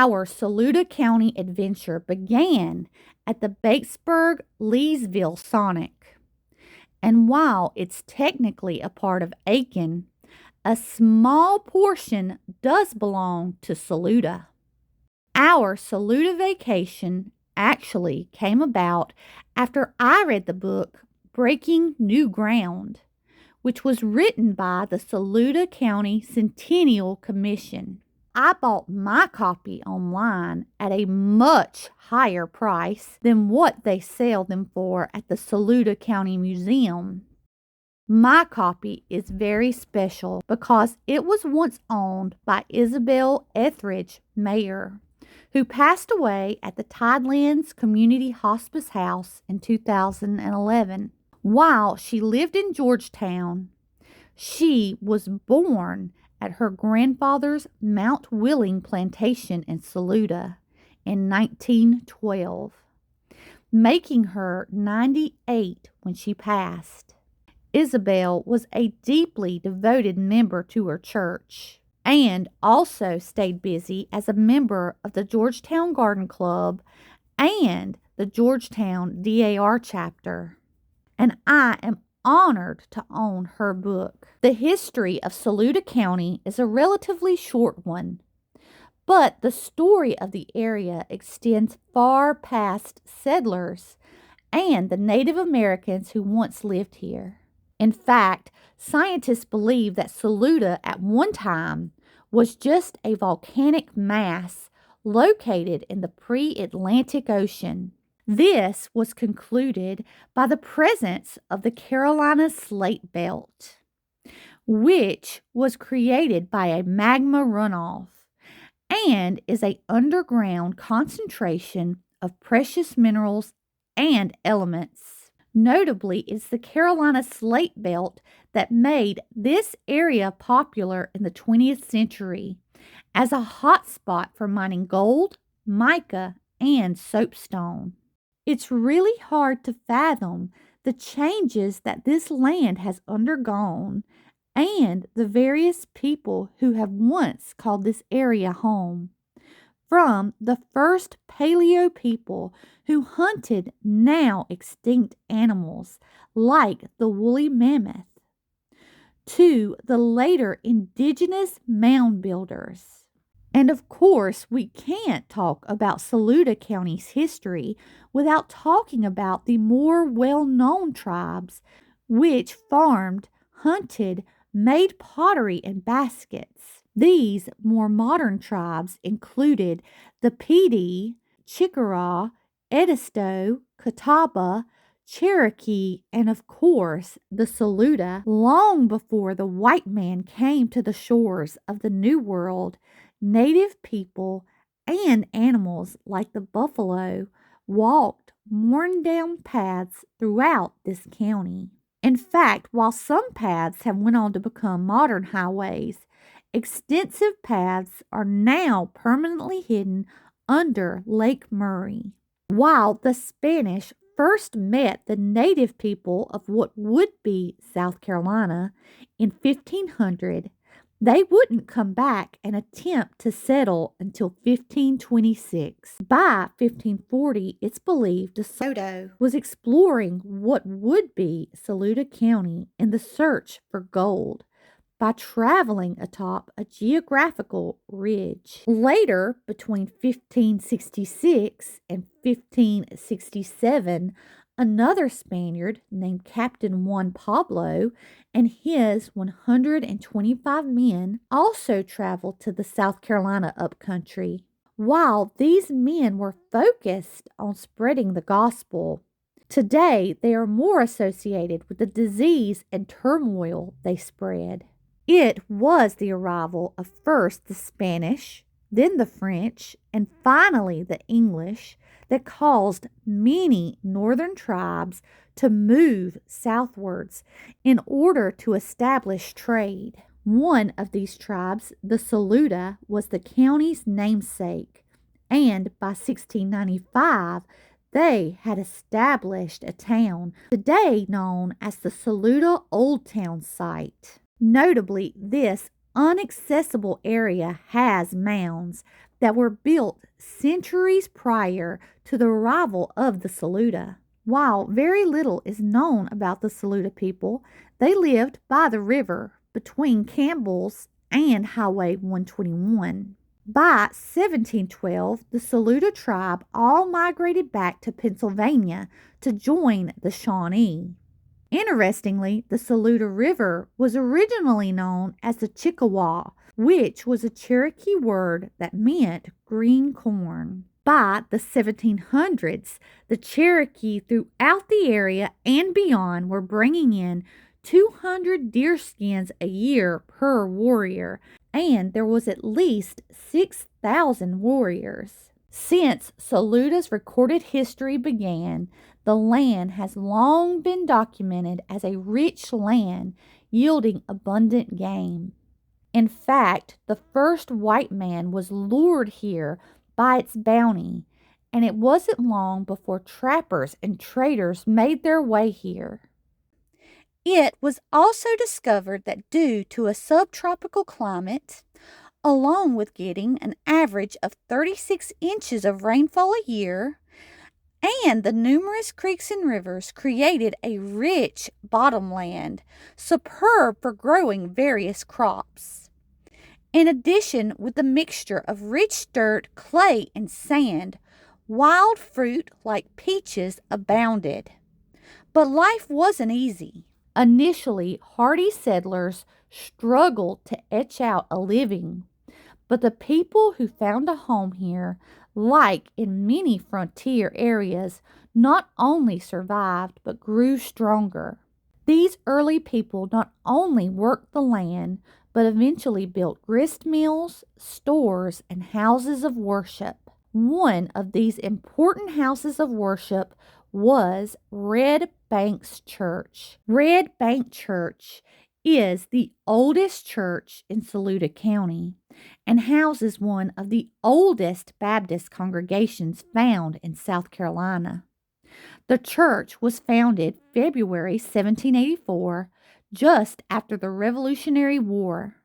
Our Saluda County adventure began at the Batesburg-Leesville Sonic. And while it's technically a part of Aiken, a small portion does belong to Saluda. Our Saluda vacation actually came about after I read the book Breaking New Ground, which was written by the Saluda County Centennial Commission. I bought my copy online at a much higher price than what they sell them for at the Saluda County Museum. My copy is very special because it was once owned by Isabel Etheridge Mayer, who passed away at the Tidelands Community Hospice House in 2011. While she lived in Georgetown, she was born at her grandfather's Mount Willing plantation in Saluda in 1912, making her 98 when she passed. Isabel was a deeply devoted member to her church and also stayed busy as a member of the Georgetown Garden Club and the Georgetown DAR chapter. And I am honored to own her book. The history of Saluda County is a relatively short one, but the story of the area extends far past settlers and the Native Americans who once lived here. In fact, scientists believe that Saluda at one time was just a volcanic mass located in the pre-Atlantic Ocean. This was concluded by the presence of the Carolina Slate Belt, which was created by a magma runoff and is an underground concentration of precious minerals and elements. Notably, it's the Carolina Slate Belt that made this area popular in the 20th century as a hotspot for mining gold, mica, and soapstone. It's really hard to fathom the changes that this land has undergone and the various people who have once called this area home. From the first paleo people who hunted now extinct animals like the woolly mammoth, to the later indigenous mound builders. And of course, we can't talk about Saluda County's history without talking about the more well-known tribes which farmed, hunted, made pottery and baskets. These more modern tribes included the Pee Chickasaw, Edisto, Catawba, Cherokee, and of course the Saluda. Long before the white man came to the shores of the New World, Native people and animals like the buffalo walked worn-down paths throughout this county. In fact, while some paths have went on to become modern highways, extensive paths are now permanently hidden under Lake Murray. While the Spanish first met the native people of what would be South Carolina in 1500, they wouldn't come back and attempt to settle until 1526. By 1540, it's believed DeSoto was exploring what would be Saluda County in the search for gold by traveling atop a geographical ridge. Later, between 1566 and 1567, another Spaniard named Captain Juan Pablo and his 125 men also traveled to the South Carolina upcountry. While these men were focused on spreading the gospel, today they are more associated with the disease and turmoil they spread. It was the arrival of first the Spanish, then the French, and finally the English that caused many northern tribes to move southwards in order to establish trade. One of these tribes, the Saluda, was the county's namesake, and by 1695, they had established a town today known as the Saluda Old Town site. Notably, this inaccessible area has mounds that were built centuries prior to the arrival of the Saluda. While very little is known about the Saluda people, they lived by the river between Campbell's and Highway 121. By 1712, the Saluda tribe all migrated back to Pennsylvania to join the Shawnee. Interestingly, the Saluda River was originally known as the Chickawaw, which was a Cherokee word that meant green corn. By the 1700s, the Cherokee throughout the area and beyond were bringing in 200 deerskins a year per warrior, and there was at least 6,000 warriors. Since Saluda's recorded history began, the land has long been documented as a rich land yielding abundant game. In fact, the first white man was lured here by its bounty, and it wasn't long before trappers and traders made their way here. It was also discovered that due to a subtropical climate, along with getting an average of 36 inches of rainfall a year, and the numerous creeks and rivers created a rich bottomland, superb for growing various crops. In addition, with the mixture of rich dirt, clay, and sand, wild fruit like peaches abounded. But life wasn't easy. Initially, hardy settlers struggled to etch out a living, but the people who found a home here, like in many frontier areas, not only survived but grew stronger. These early people not only worked the land, but eventually built grist mills, stores, and houses of worship. One of these important houses of worship was Red Bank's Church. Red Bank Church is the oldest church in Saluda County and houses one of the oldest Baptist congregations found in South Carolina. The church was founded February 1784, just after the Revolutionary War.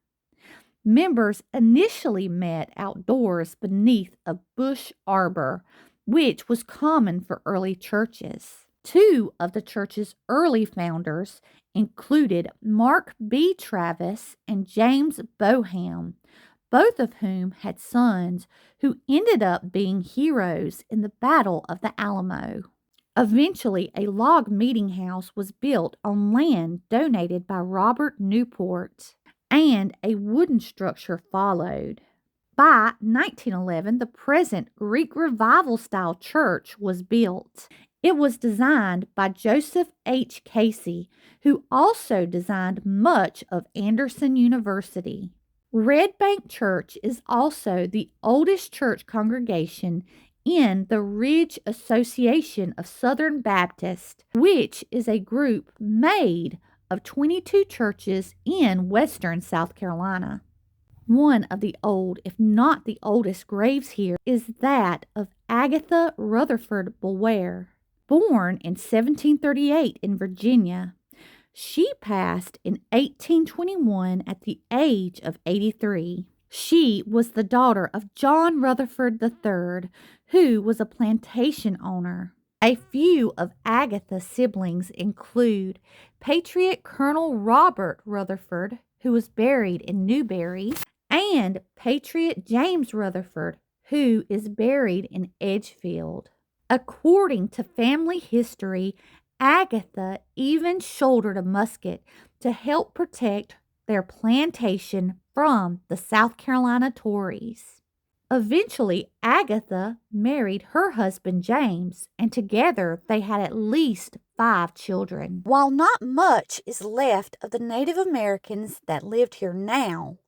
Members initially met outdoors beneath a bush arbor, which was common for early churches. Two of the church's early founders included Mark B. Travis and James Boham, both of whom had sons who ended up being heroes in the Battle of the Alamo. Eventually, a log meeting house was built on land donated by Robert Newport, and a wooden structure followed. By 1911, the present Greek Revival-style church was built. It was designed by Joseph H. Casey, who also designed much of Anderson University. Red Bank Church is also the oldest church congregation in the Ridge Association of Southern Baptists, which is a group made of 22 churches in western South Carolina. One of the old, if not the oldest, graves here is that of Agatha Rutherford Bulwer. Born in 1738 in Virginia, she passed in 1821 at the age of 83. She was the daughter of John Rutherford III, who was a plantation owner. A few of Agatha's siblings include Patriot Colonel Robert Rutherford, who was buried in Newberry, and Patriot James Rutherford, who is buried in Edgefield. According to family history, Agatha even shouldered a musket to help protect their plantation from the South Carolina Tories. Eventually, Agatha married her husband James, and together they had at least 5 children. While not much is left of the Native Americans that lived here now,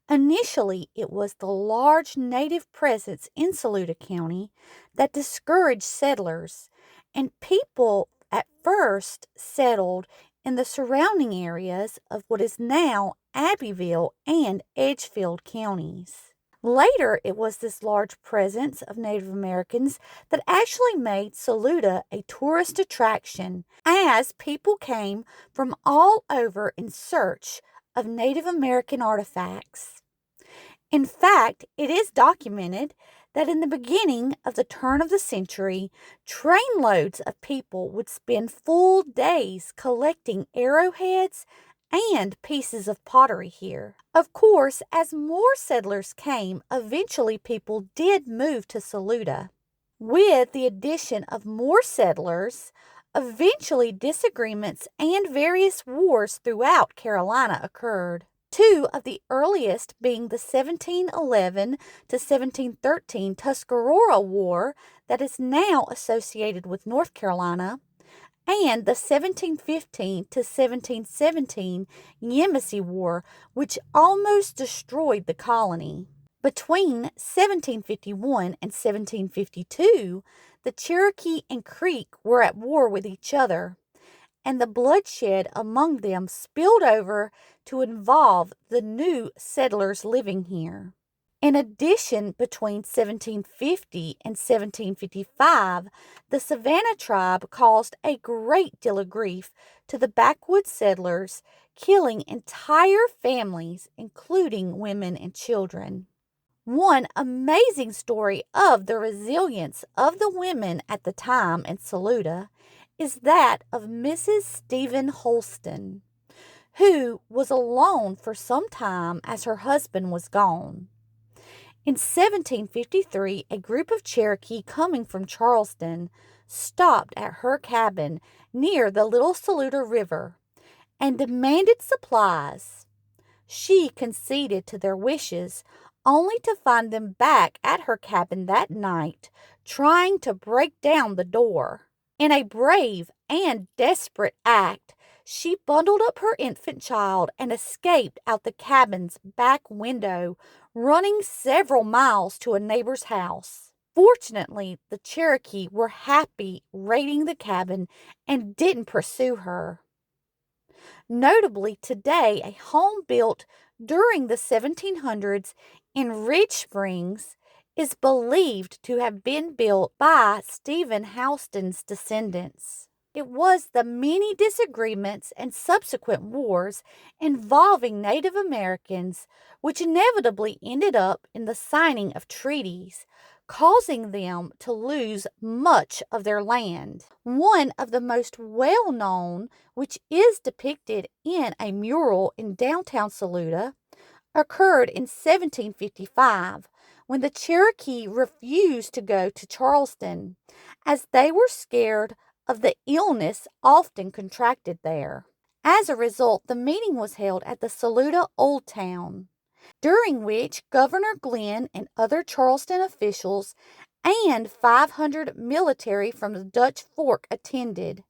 initially it was the large Native presence in Saluda County that discouraged settlers, and people at first settled in the surrounding areas of what is now Abbeville and Edgefield counties. Later, it was this large presence of Native Americans that actually made Saluda a tourist attraction, as people came from all over in search of Native American artifacts. In fact, it is documented that in the beginning of the turn of the century, trainloads of people would spend full days collecting arrowheads and pieces of pottery here. Of course, as more settlers came, eventually people did move to Saluda. With the addition of more settlers, eventually disagreements and various wars throughout Carolina occurred. Two of the earliest being the 1711 to 1713 Tuscarora War that is now associated with North Carolina, and the 1715 to 1717 Yamasee War, which almost destroyed the colony. Between 1751 and 1752, the Cherokee and Creek were at war with each other, and the bloodshed among them spilled over to involve the new settlers living here. In addition, between 1750 and 1755, the Savannah tribe caused a great deal of grief to the backwoods settlers, killing entire families, including women and children. One amazing story of the resilience of the women at the time in Saluda is that of Mrs. Stephen Holston, who was alone for some time as her husband was gone. In 1753, a group of Cherokee coming from Charleston stopped at her cabin near the Little Saluda River and demanded supplies. She conceded to their wishes, only to find them back at her cabin that night, trying to break down the door. In a brave and desperate act, she bundled up her infant child and escaped out the cabin's back window, running several miles to a neighbor's house. Fortunately, the Cherokee were happy raiding the cabin and didn't pursue her. Notably, today, a home built during the 1700s in Ridge Springs is believed to have been built by Stephen Houston's descendants. It was the many disagreements and subsequent wars involving Native Americans which inevitably ended up in the signing of treaties, causing them to lose much of their land. One of the most well known, which is depicted in a mural in downtown Saluda, occurred in 1755 when the Cherokee refused to go to Charleston as they were scared of the illness often contracted there. As a result, the meeting was held at the Saluda Old Town, during which Governor Glenn and other Charleston officials and 500 military from the Dutch Fork attended,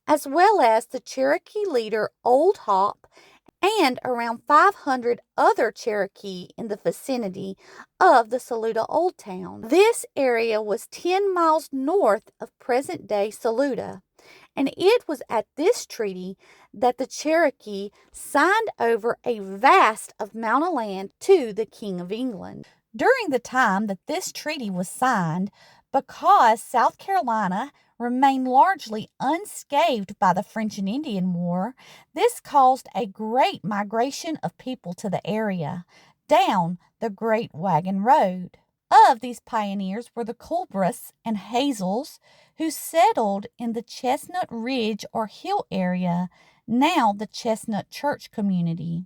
as well as the Cherokee leader Old Hop and around 500 other Cherokee in the vicinity of the Saluda Old Town. This area was 10 miles north of present-day Saluda, and it was at this treaty that the Cherokee signed over a vast amount of land to the King of England. During the time that this treaty was signed, because South Carolina remained largely unscathed by the French and Indian War, this caused a great migration of people to the area, down the Great Wagon Road. Of these pioneers were the Culbras and Hazels, who settled in the Chestnut Ridge or Hill area, now the Chestnut Church community.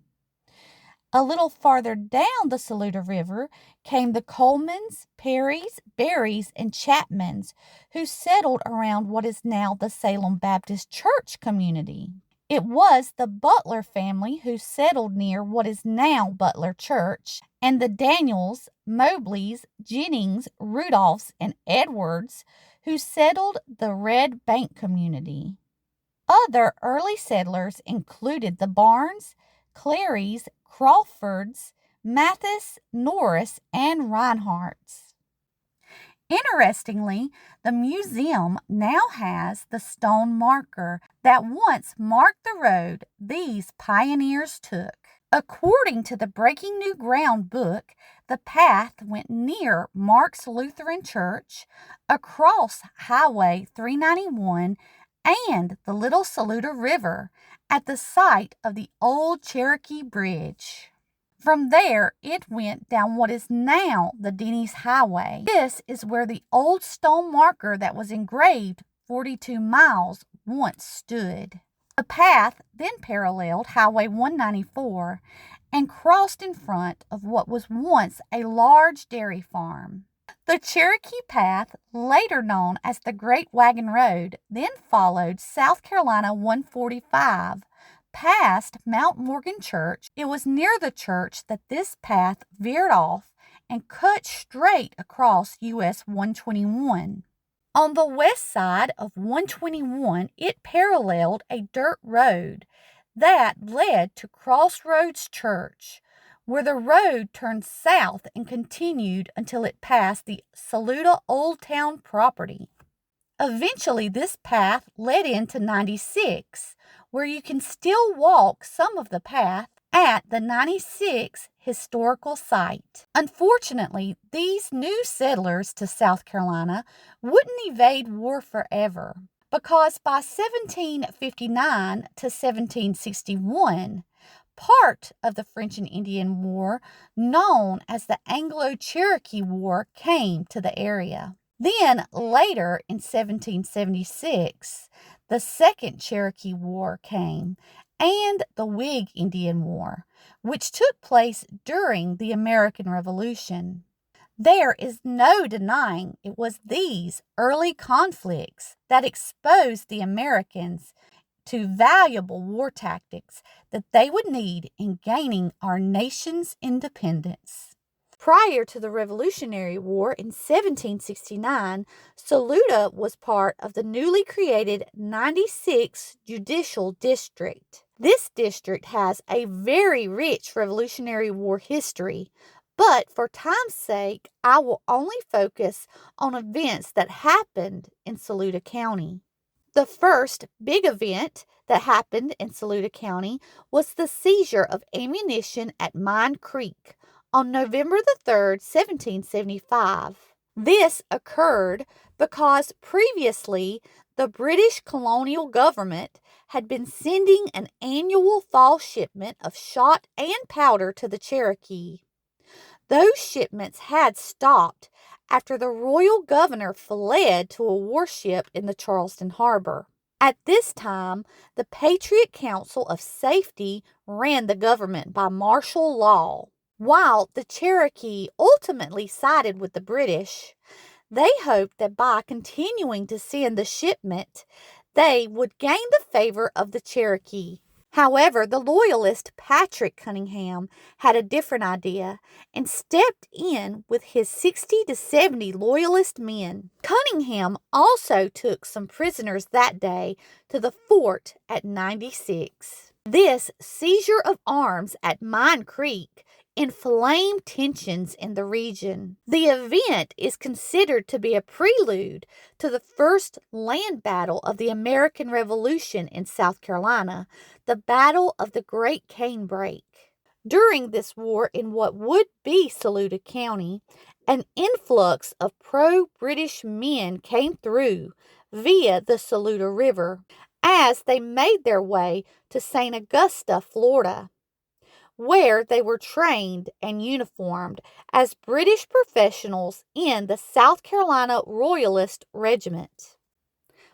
A little farther down the Saluda River came the Colemans, Perrys, Berries, and Chapmans, who settled around what is now the Salem Baptist Church community. It was the Butler family who settled near what is now Butler Church, and the Daniels, Mobleys, Jennings, Rudolphs, and Edwards who settled the Red Bank community. Other early settlers included the Barnes, Clarys, Crawfords, Mathis, Norris, and Reinhardts. Interestingly, the museum now has the stone marker that once marked the road these pioneers took. According to the Breaking New Ground book, the path went near Mark's Lutheran Church, across Highway 391, and the Little Saluda River at the site of the old Cherokee Bridge. From there, it went down what is now the Denny's Highway. This is where the old stone marker that was engraved 42 miles once stood. The path then paralleled Highway 194 and crossed in front of what was once a large dairy farm. The Cherokee Path, later known as the Great Wagon Road, then followed South Carolina 145 past Mount Morgan Church. It was near the church that this path veered off and cut straight across US 121. On the west side of 121, it paralleled a dirt road that led to Crossroads Church, where the road turned south and continued until it passed the Saluda Old Town property. Eventually, this path led into 96, where you can still walk some of the path at the 96 historical site. Unfortunately, these new settlers to South Carolina wouldn't evade war forever, because by 1759 to 1761, part of the French and Indian War, known as the Anglo-Cherokee War, came to the area. Then, later in 1776, the Second Cherokee War came, and the Whig Indian War, which took place during the American Revolution. There is no denying it was these early conflicts that exposed the Americans to valuable war tactics that they would need in gaining our nation's independence. Prior to the Revolutionary War in 1769, Saluda was part of the newly created 96th Judicial District. This district has a very rich Revolutionary War history, but for time's sake, I will only focus on events that happened in Saluda County. The first big event that happened in Saluda County was the seizure of ammunition at Mine Creek on November the 3rd, 1775. This occurred because previously the British colonial government had been sending an annual fall shipment of shot and powder to the Cherokee. Those shipments had stopped after the royal governor fled to a warship in the Charleston harbor. At this time, the Patriot Council of Safety ran the government by martial law. While the Cherokee ultimately sided with the British, they hoped that by continuing to send the shipment, they would gain the favor of the Cherokee. However, the loyalist Patrick Cunningham had a different idea and stepped in with his 60 to 70 loyalist men. Cunningham also took some prisoners that day to the fort at 96. This seizure of arms at Mine Creek inflamed tensions in the region. The event is considered to be a prelude to the first land battle of the American Revolution in South Carolina, the Battle of the Great Canebrake. During this war in what would be Saluda County, an influx of pro-British men came through via the Saluda River as they made their way to St. Augusta, Florida, where they were trained and uniformed as British professionals in the South Carolina Royalist Regiment.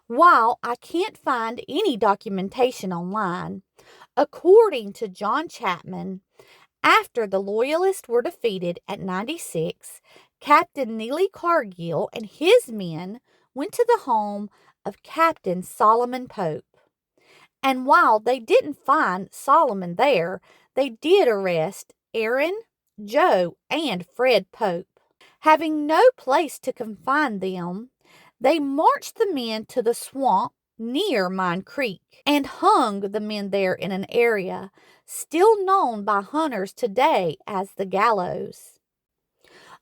While I can't find any documentation online, according to John Chapman, after the Loyalists were defeated at 96, Captain Neely Cargill and his men went to the home of Captain Solomon Pope. And while they didn't find Solomon there, they did arrest Aaron, Joe, and Fred Pope. Having no place to confine them, they marched the men to the swamp near Mine Creek and hung the men there in an area still known by hunters today as the gallows.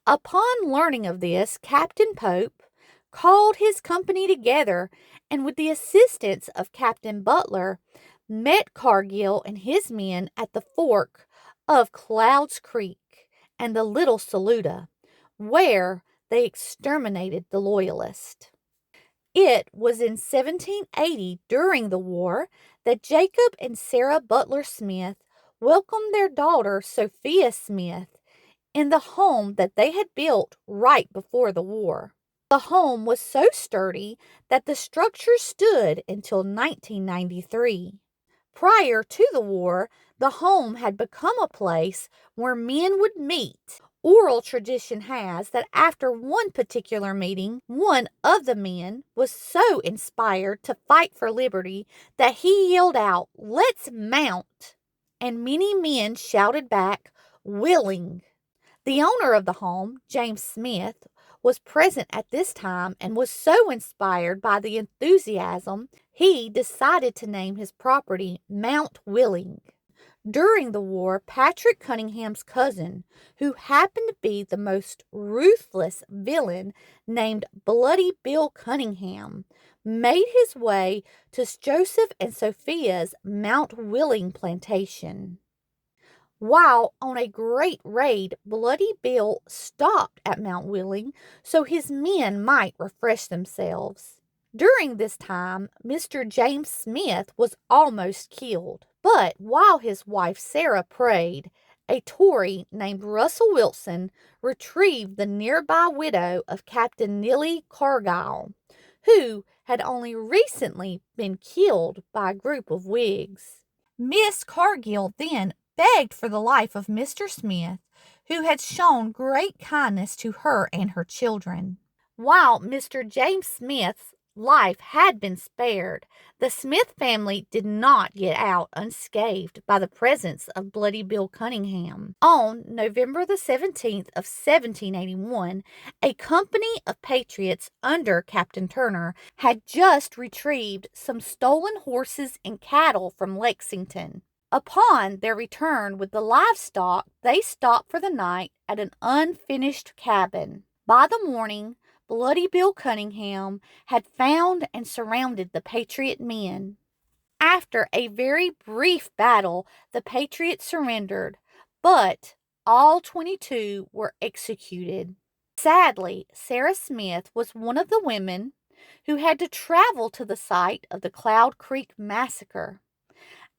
Upon learning of this, Captain Pope called his company together and, with the assistance of Captain Butler, met Cargill and his men at the fork of Clouds Creek and the Little Saluda, where they exterminated the Loyalists. It was in 1780, during the war, that Jacob and Sarah Butler Smith welcomed their daughter, Sophia Smith, in the home that they had built right before the war. The home was so sturdy that the structure stood until 1993. Prior to the war, the home had become a place where men would meet. Oral tradition has that after one particular meeting, one of the men was so inspired to fight for liberty that he yelled out, "Let's mount!" And many men shouted back, "Willing." The owner of the home, James Smith, was present at this time and was so inspired by the enthusiasm, he decided to name his property Mount Willing. During the war, Patrick Cunningham's cousin, who happened to be the most ruthless villain named Bloody Bill Cunningham, made his way to Joseph and Sophia's Mount Willing plantation. While on a great raid, Bloody Bill stopped at Mount Willing so his men might refresh themselves. During this time, Mr. James Smith was almost killed, but while his wife Sarah prayed, a Tory named Russell Wilson retrieved the nearby widow of Captain Neely Cargyle, who had only recently been killed by a group of Whigs. Miss Cargill then begged for the life of Mr. Smith, who had shown great kindness to her and her children. While Mr. James Smith's life had been spared, the Smith family did not get out unscathed by the presence of Bloody Bill Cunningham. On November the 17th of 1781, a company of patriots under Captain Turner had just retrieved some stolen horses and cattle from Lexington. Upon their return with the livestock, they stopped for the night at an unfinished cabin. By the morning, Bloody Bill Cunningham had found and surrounded the Patriot men. After a very brief battle, the Patriots surrendered, but all 22 were executed. Sadly, Sarah Smith was one of the women who had to travel to the site of the Cloud Creek Massacre,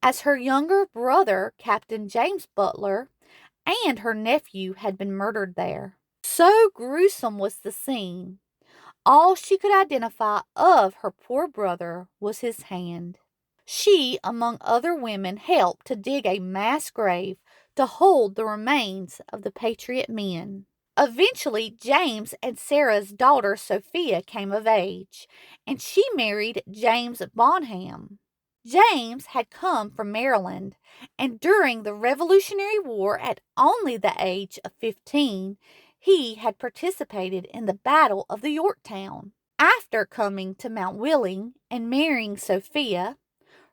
as her younger brother, Captain James Butler, and her nephew had been murdered there. So gruesome was the scene, all she could identify of her poor brother was his hand. She, among other women, helped to dig a mass grave to hold the remains of the Patriot men. Eventually, James and Sarah's daughter Sophia came of age, and she married James Bonham. James had come from Maryland, and during the Revolutionary War, at only the age of 15, he had participated in the Battle of the Yorktown. After coming to Mount Willing and marrying Sophia,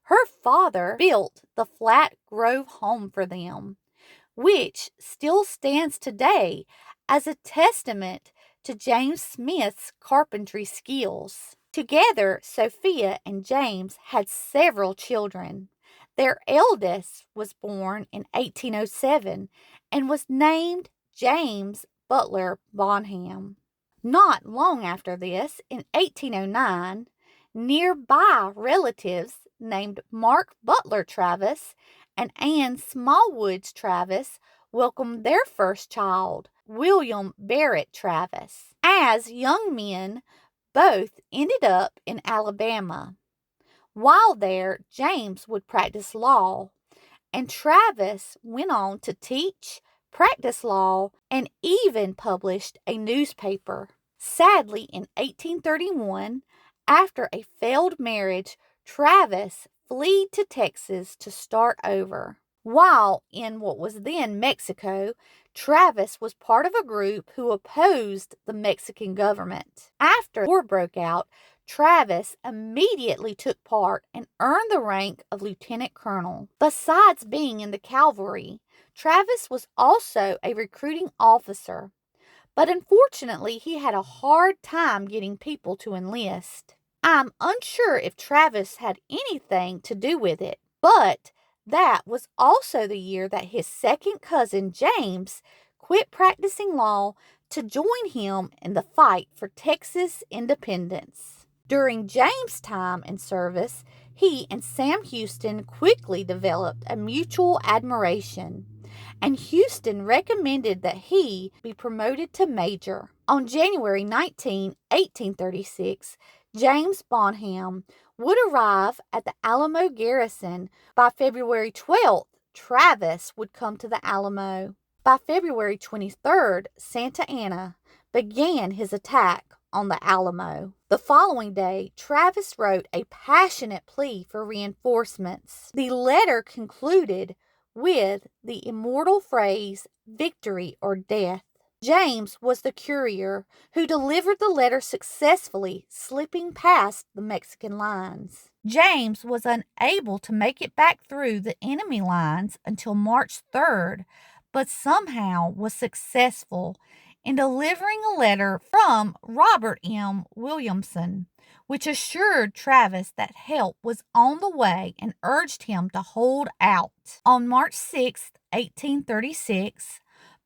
her father built the Flat Grove home for them, which still stands today as a testament to James Smith's carpentry skills. Together, Sophia and James had several children. Their eldest was born in 1807 and was named James Butler Bonham. Not long after this, in 1809, nearby relatives named Mark Butler Travis and Anne Smallwoods Travis welcomed their first child, William Barrett Travis. As young men, both ended up in Alabama. While there, James would practice law, and Travis went on to teach, practice law, and even published a newspaper. Sadly, in 1831, after a failed marriage, Travis fled to Texas to start over. While in what was then Mexico, Travis was part of a group who opposed the Mexican government. After the war broke out, Travis immediately took part and earned the rank of lieutenant colonel. Besides being in the cavalry, Travis was also a recruiting officer, but unfortunately he had a hard time getting people to enlist. I'm unsure if Travis had anything to do with it, but that was also the year that his second cousin James quit practicing law to join him in the fight for Texas independence. During James' time in service, He and Sam Houston quickly developed a mutual admiration, and Houston recommended that he be promoted to major. On January 19, 1836, James Bonham would arrive at the Alamo garrison. By February 12th, Travis would come to the Alamo. By February 23rd, Santa Anna began his attack on the Alamo. The following day, Travis wrote a passionate plea for reinforcements. The letter concluded with the immortal phrase, "Victory or death." James was the courier who delivered the letter successfully, slipping past the Mexican lines. James was unable to make it back through the enemy lines until March 3rd, but somehow was successful in delivering a letter from Robert M. Williamson, which assured Travis that help was on the way and urged him to hold out. On March 6, 1836,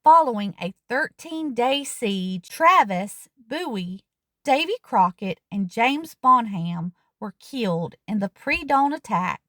following a 13-day siege, Travis, Bowie, Davy Crockett, and James Bonham were killed in the pre-dawn attack,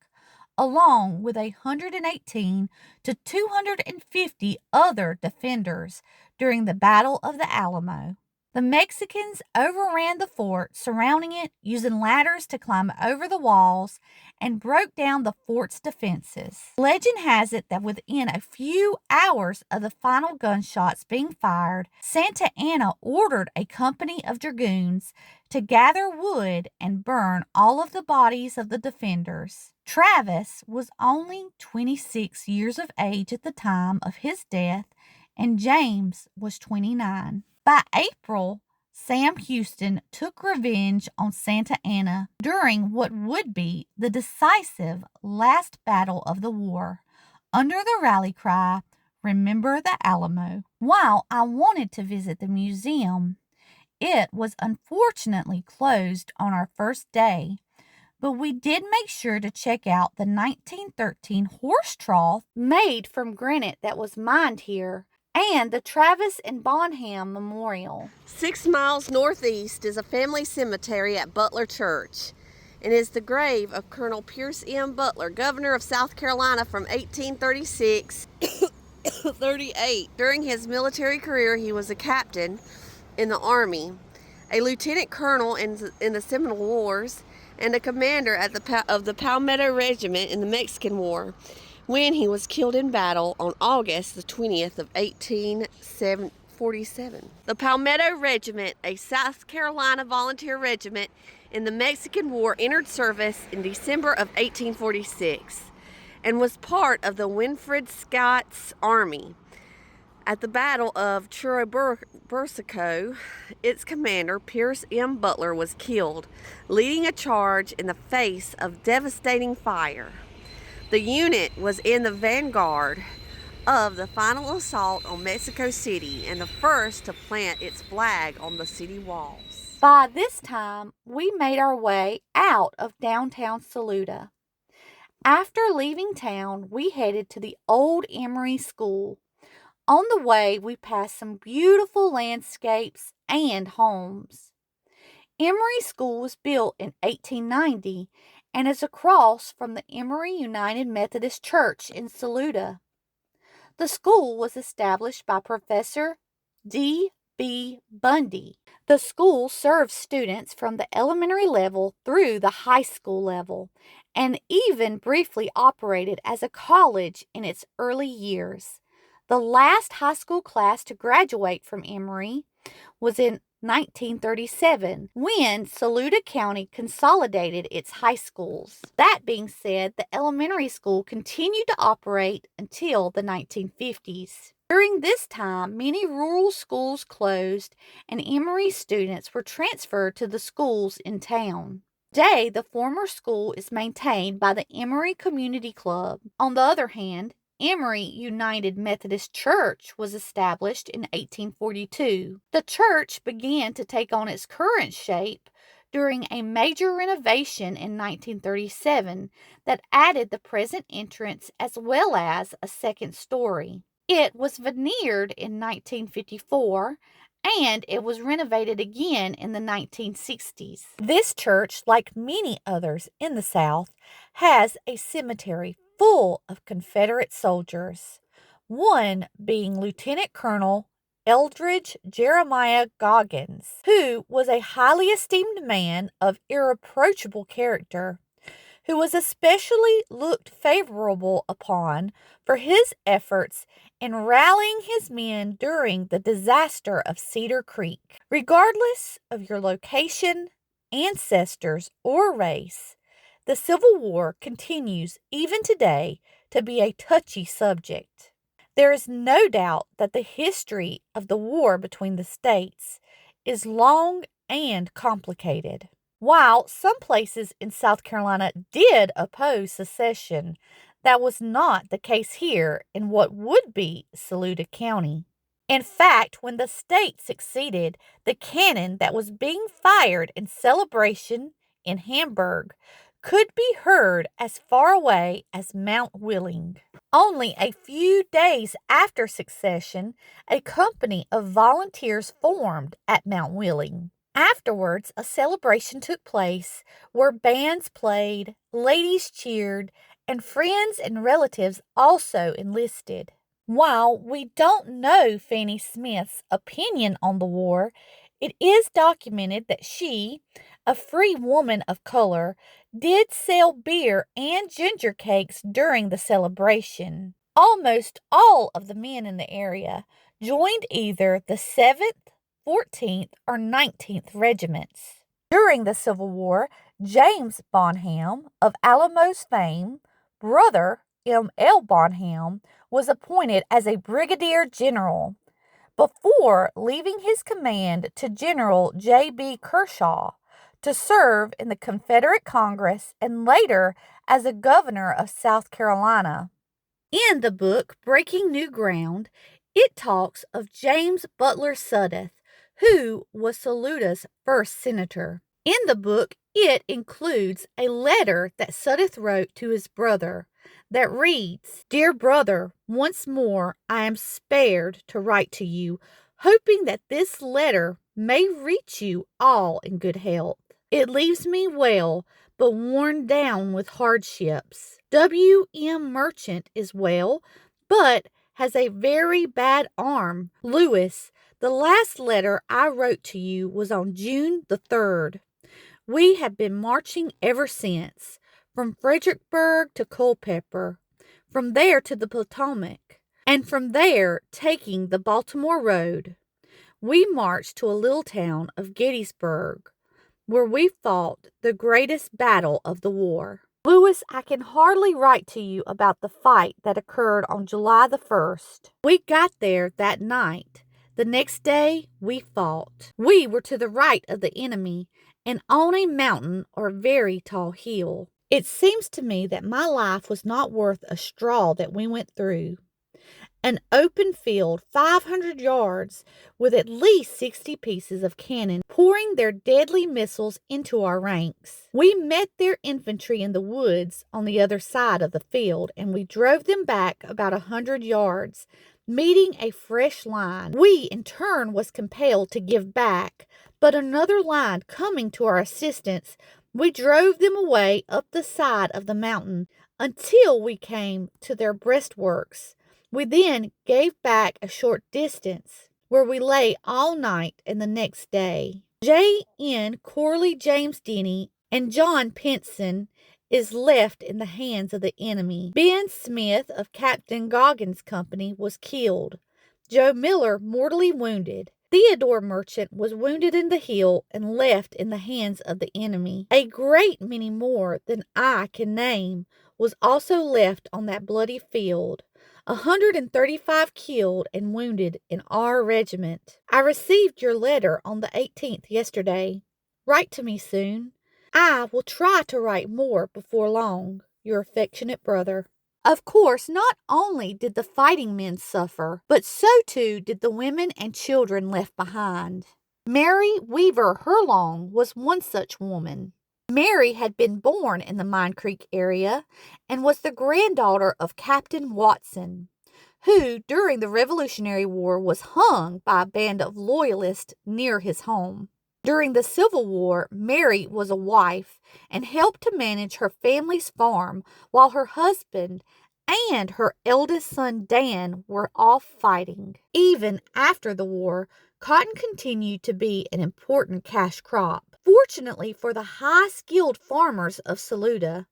along with 118 to 250 other defenders during the Battle of the Alamo. The Mexicans overran the fort surrounding it, using ladders to climb over the walls, and broke down the fort's defenses. Legend has it that within a few hours of the final gunshots being fired, Santa Anna ordered a company of dragoons to gather wood and burn all of the bodies of the defenders. Travis was only 26 years of age at the time of his death, and James was 29. By April, Sam Houston took revenge on Santa Anna during what would be the decisive last battle of the war, under the rally cry, "Remember the Alamo." While I wanted to visit the museum, it was unfortunately closed on our first day, but we did make sure to check out the 1913 horse trough made from granite that was mined here, and the Travis and Bonham Memorial. 6 miles northeast is a family cemetery at Butler Church, and is the grave of Colonel Pierce M. Butler, governor of South Carolina from 1836 38. During his military career, he was a captain in the Army, a lieutenant colonel in the Seminole Wars, and a commander of the Palmetto Regiment in the Mexican War, when he was killed in battle on August the 20th of 1847. The Palmetto Regiment, a South Carolina volunteer regiment in the Mexican War, entered service in December of 1846 and was part of the Winfield Scott's Army. At the Battle of Churubusco, its commander, Pierce M. Butler, was killed, leading a charge in the face of devastating fire. The unit was in the vanguard of the final assault on Mexico City and the first to plant its flag on the city walls. By this time, we made our way out of downtown Saluda. After leaving town, we headed to the old Emory School. On the way, we passed some beautiful landscapes and homes. Emory School was built in 1890 and is across from the Emory United Methodist Church in Saluda. The school was established by Professor D.B. Bundy. The school serves students from the elementary level through the high school level, and even briefly operated as a college in its early years. The last high school class to graduate from Emory was in 1937, when Saluda County consolidated its high schools. That being said, the elementary school continued to operate until the 1950s. During this time, many rural schools closed and Emory students were transferred to the schools in town. Today, the former school is maintained by the Emory Community Club. On the other hand, Emory United Methodist Church was established in 1842. The church began to take on its current shape during a major renovation in 1937 that added the present entrance as well as a second story. It was veneered in 1954 and it was renovated again in the 1960s. This church, like many others in the South, has a cemetery full of Confederate soldiers, one being Lieutenant Colonel Eldridge Jeremiah Goggins, who was a highly esteemed man of irreproachable character, who was especially looked favorable upon for his efforts in rallying his men during the disaster of Cedar Creek. Regardless of your location, ancestors, or race, the Civil War continues even today to be a touchy subject. There is no doubt that the history of the war between the states is long and complicated. While some places in South Carolina did oppose secession, that was not the case here in what would be Saluda County. In fact, when the state succeeded, the cannon that was being fired in celebration in Hamburg could be heard as far away as Mount Willing. Only a few days after secession, a company of volunteers formed at Mount Willing. Afterwards, a celebration took place where bands played, ladies cheered, and friends and relatives also enlisted. While we don't know Fanny Smith's opinion on the war, it is documented that she, a free woman of color, did sell beer and ginger cakes during the celebration. Almost all of the men in the area joined either the 7th, 14th, or 19th regiments. During the Civil War, James Bonham, of Alamo's fame, brother M.L. Bonham, was appointed as a brigadier general before leaving his command to General J.B. Kershaw to serve in the Confederate Congress and later as a governor of South Carolina. In the book Breaking New Ground, it talks of James Butler Sudduth, who was Saluda's first senator. In the book, it includes a letter that Sudduth wrote to his brother that reads, "Dear brother, once more I am spared to write to you, hoping that this letter may reach you all in good health. It leaves me well, but worn down with hardships. W.M. Merchant is well, but has a very bad arm. Lewis, the last letter I wrote to you was on June the 3rd. We have been marching ever since, from Fredericksburg to Culpeper, from there to the Potomac, and from there taking the Baltimore road. We marched to a little town of Gettysburg, where we fought the greatest battle of the war. Lewis, I can hardly write to you about the fight that occurred on July the 1st. We got there that night. The next day, we fought. We were to the right of the enemy and on a mountain or very tall hill. It seems to me that my life was not worth a straw that we went through. An open field 500 yards with at least 60 pieces of cannon pouring their deadly missiles into our ranks. We met their infantry in the woods on the other side of the field, and we drove them back about 100 yards, meeting a fresh line. We, in turn, was compelled to give back, but another line coming to our assistance, we drove them away up the side of the mountain until we came to their breastworks. We then gave back a short distance, where we lay all night and the next day. J.N. Corley James Denny and John Pinson is left in the hands of the enemy. Ben Smith of Captain Goggins' company was killed. Joe Miller mortally wounded. Theodore Merchant was wounded in the heel and left in the hands of the enemy. A great many more than I can name was also left on that bloody field. 135 killed and wounded in our regiment. I received your letter on the 18th yesterday. Write to me soon. I will try to write more before long. Your affectionate brother." Of course, not only did the fighting men suffer, but so too did the women and children left behind. Mary Weaver Herlong was one such woman. Mary had been born in the Mine Creek area and was the granddaughter of Captain Watson, who during the Revolutionary War was hung by a band of loyalists near his home. During the Civil War, Mary was a wife and helped to manage her family's farm while her husband and her eldest son Dan were off fighting. Even after the war, cotton continued to be an important cash crop. Fortunately for the high-skilled farmers of Saluda,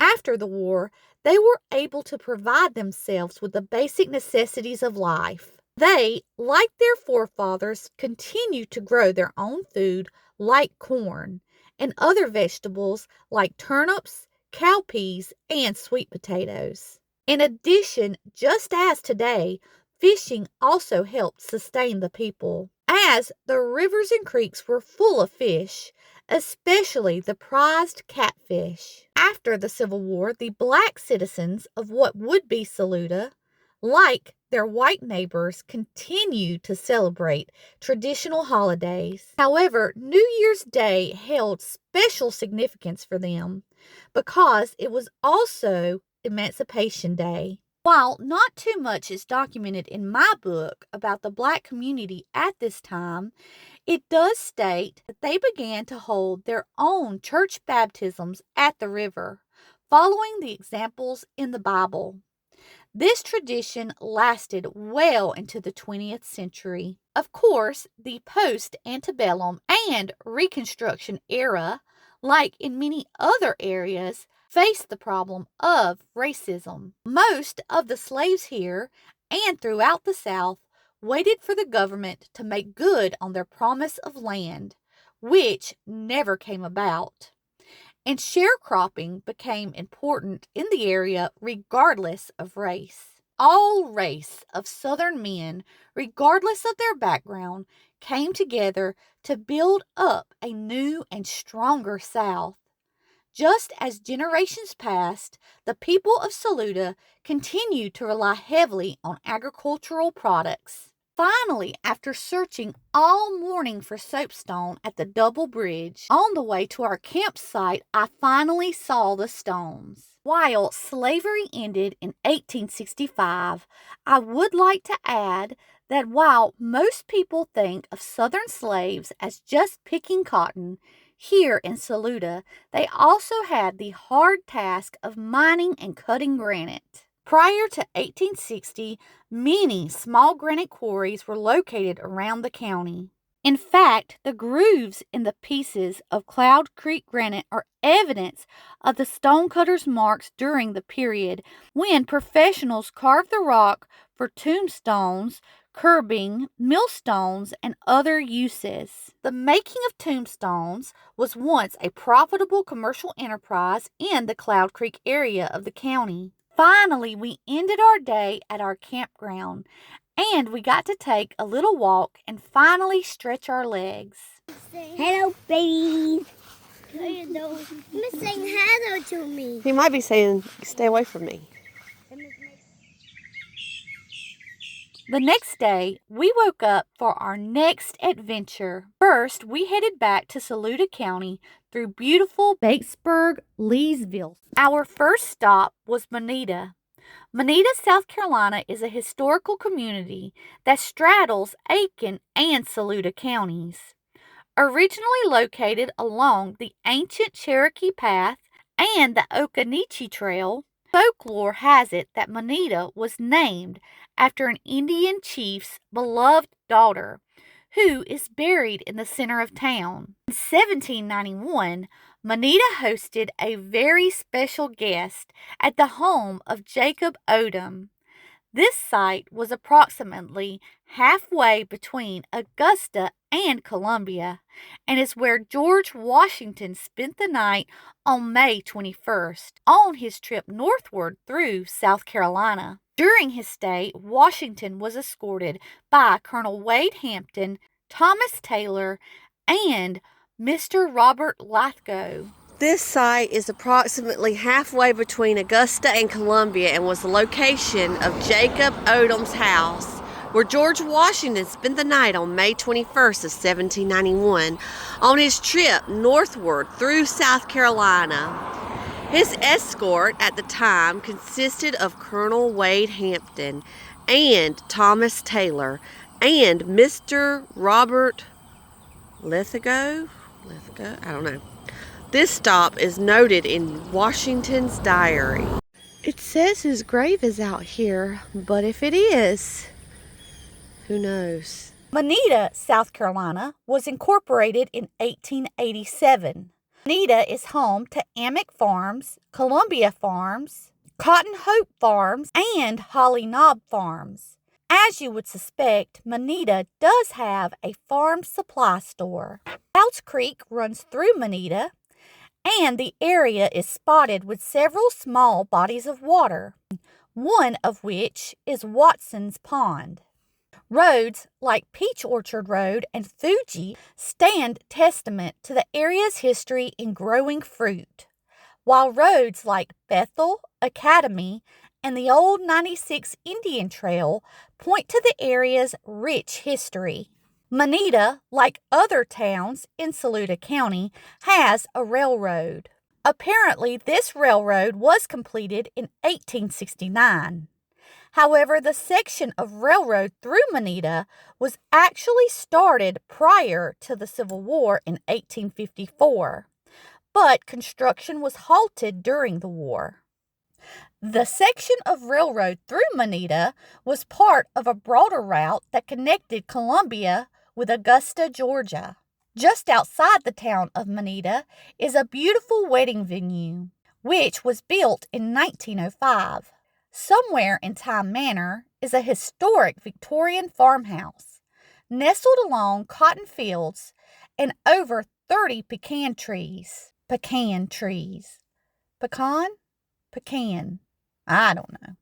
after the war, they were able to provide themselves with the basic necessities of life. They, like their forefathers, continued to grow their own food like corn and other vegetables like turnips, cowpeas, and sweet potatoes. In addition, just as today, fishing also helped sustain the people, as the rivers and creeks were full of fish, especially the prized catfish. After the Civil War, the black citizens of what would be Saluda, like their white neighbors, continued to celebrate traditional holidays. However, New Year's Day held special significance for them because it was also Emancipation Day. While not too much is documented in my book about the black community at this time, it does state that they began to hold their own church baptisms at the river, following the examples in the Bible. This tradition lasted well into the 20th century. Of course, the post-antebellum and Reconstruction era, like in many other areas, faced the problem of racism. Most of the slaves here and throughout the South waited for the government to make good on their promise of land, which never came about. And sharecropping became important in the area regardless of race. All race of Southern men, regardless of their background, came together to build up a new and stronger South. Just as generations passed, the people of Saluda continued to rely heavily on agricultural products. Finally, after searching all morning for soapstone at the double bridge, on the way to our campsite, I finally saw the stones. While slavery ended in 1865, I would like to add that while most people think of Southern slaves as just picking cotton, here in Saluda, they also had the hard task of mining and cutting granite. Prior to 1860, many small granite quarries were located around the county. In fact, the grooves in the pieces of Cloud Creek granite are evidence of the stonecutters' marks during the period when professionals carved the rock for tombstones, curbing, millstones, and other uses. The making of tombstones was once a profitable commercial enterprise in the Cloud Creek area of the county. Finally, we ended our day at our campground, and we got to take a little walk and finally stretch our legs. Hello, babies. How you doing? He's saying hello to me. He might be saying, stay away from me. The next day, we woke up for our next adventure. First, we headed back to Saluda County through beautiful Batesburg, Leesville. Our first stop was Moneta. Moneta, South Carolina is a historical community that straddles Aiken and Saluda counties. Originally located along the ancient Cherokee Path and the Occoneechee Trail, folklore has it that Moneta was named after an Indian chief's beloved daughter, who is buried in the center of town. In 1791, Moneta hosted a very special guest at the home of Jacob Odom. This site was approximately halfway between Augusta and Columbia, and is where George Washington spent the night on May 21st on his trip northward through South Carolina. During his stay, Washington was escorted by Colonel Wade Hampton, Thomas Taylor, and Mr. Robert Lithgow. This site is approximately halfway between Augusta and Columbia and was the location of Jacob Odom's house, where George Washington spent the night on May 21st of 1791 on his trip northward through South Carolina. His escort at the time consisted of Colonel Wade Hampton and Thomas Taylor and Mr. Robert Lithgow? I don't know. This stop is noted in Washington's diary. It says his grave is out here, but if it is, who knows? Moneta, South Carolina, was incorporated in 1887. Moneta is home to Amick Farms, Columbia Farms, Cotton Hope Farms, and Holly Knob Farms. As you would suspect, Moneta does have a farm supply store. Fouts Creek runs through Moneta, and the area is spotted with several small bodies of water, one of which is Watson's Pond. Roads like Peach Orchard Road and Fuji stand testament to the area's history in growing fruit, while roads like Bethel, Academy, and the old 96 Indian Trail point to the area's rich history. Moneta, like other towns in Saluda County, has a railroad. Apparently, this railroad was completed in 1869. However, the section of railroad through Moneta was actually started prior to the Civil War in 1854, but construction was halted during the war. The section of railroad through Moneta was part of a broader route that connected Columbia with Augusta, Georgia. Just outside the town of Moneta is a beautiful wedding venue, which was built in 1905. Somewhere in Time Manor is a historic Victorian farmhouse, nestled along cotton fields and over 30 pecan trees. Pecan? I don't know.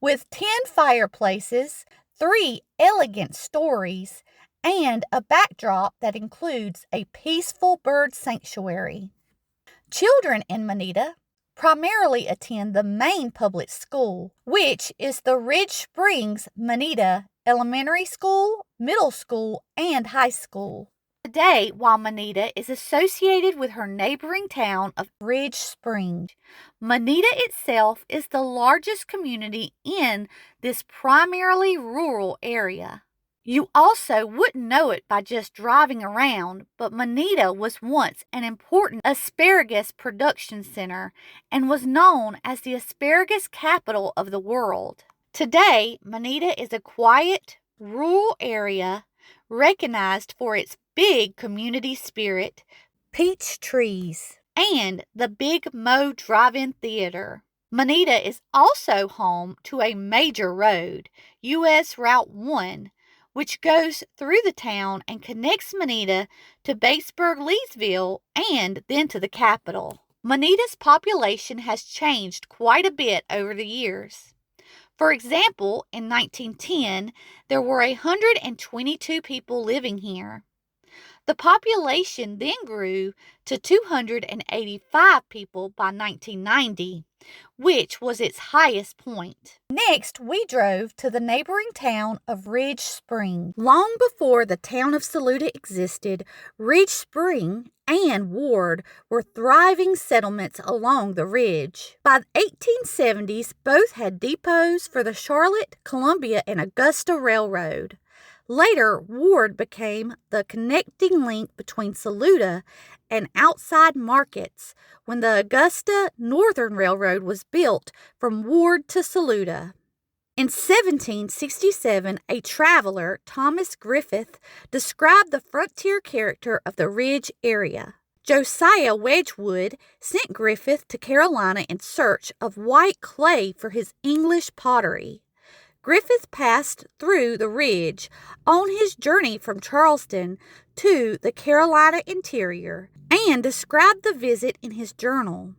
With 10 fireplaces, 3 elegant stories, and a backdrop that includes a peaceful bird sanctuary. Children in Moneta primarily attend the main public school, which is the Ridge Springs Moneta Elementary School, Middle School, and High School. Today, while Moneta is associated with her neighboring town of Ridge Springs, Moneta itself is the largest community in this primarily rural area. You also wouldn't know it by just driving around, but Moneta was once an important asparagus production center and was known as the asparagus capital of the world. Today, Moneta is a quiet, rural area recognized for its big community spirit, peach trees, and the Big Mo Drive-In Theater. Moneta is also home to a major road, U.S. Route 1, which goes through the town and connects Moneta to Batesburg-Leesville and then to the capital. Moneta's population has changed quite a bit over the years. For example, in 1910, there were 122 people living here. The population then grew to 285 people by 1990, which was its highest point. Next, we drove to the neighboring town of Ridge Spring. Long before the town of Saluda existed, Ridge Spring and Ward were thriving settlements along the ridge. By the 1870s, both had depots for the Charlotte, Columbia, and Augusta Railroad. Later, Ward became the connecting link between Saluda and outside markets when the Augusta Northern Railroad was built from Ward to Saluda. In 1767, a traveler, Thomas Griffith, described the frontier character of the Ridge area. Josiah Wedgwood sent Griffith to Carolina in search of white clay for his English pottery. Griffith passed through the Ridge on his journey from Charleston to the Carolina interior and described the visit in his journal.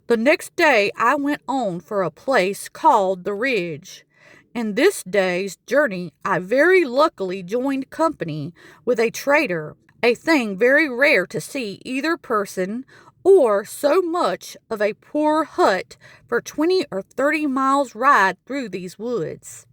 "The next day I went on for a place called the Ridge. In this day's journey I very luckily joined company with a trader, a thing very rare to see either person or so much of a poor hut for 20 or 30 miles ride through these woods.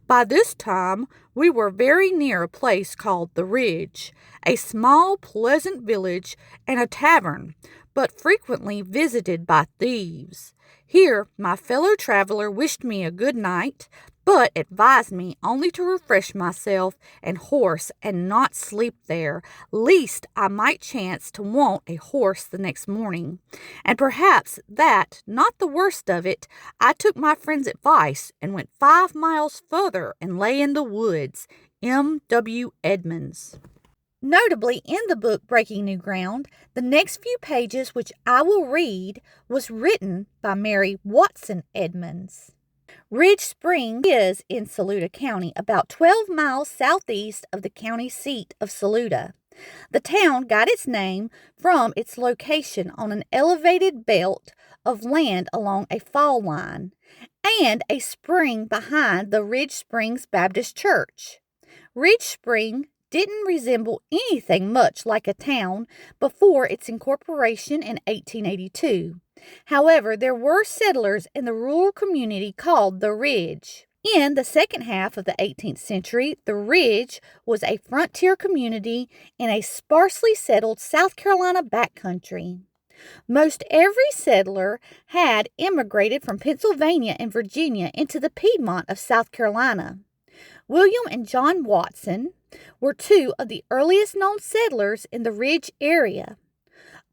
By this time We were very near a place called the Ridge, a small, pleasant village and a tavern, but frequently visited by thieves. Here my fellow traveler wished me a good night, but advised me only to refresh myself and horse and not sleep there, lest I might chance to want a horse the next morning. And perhaps that, not the worst of it, I took my friend's advice and went 5 miles further and lay in the woods. M.W. Edmonds. Notably, in the book Breaking New Ground, the next few pages which I will read was written by Mary Watson Edmonds. Ridge Spring is in Saluda County, about 12 miles southeast of the county seat of Saluda. The town got its name from its location on an elevated belt of land along a fall line and a spring behind the Ridge Springs Baptist Church. Ridge Spring didn't resemble anything much like a town before its incorporation in 1882. However, there were settlers in the rural community called the Ridge. In the second half of the 18th century, the Ridge was a frontier community in a sparsely settled South Carolina backcountry. Most every settler had immigrated from Pennsylvania and Virginia into the Piedmont of South Carolina. William and John Watson were two of the earliest known settlers in the Ridge area.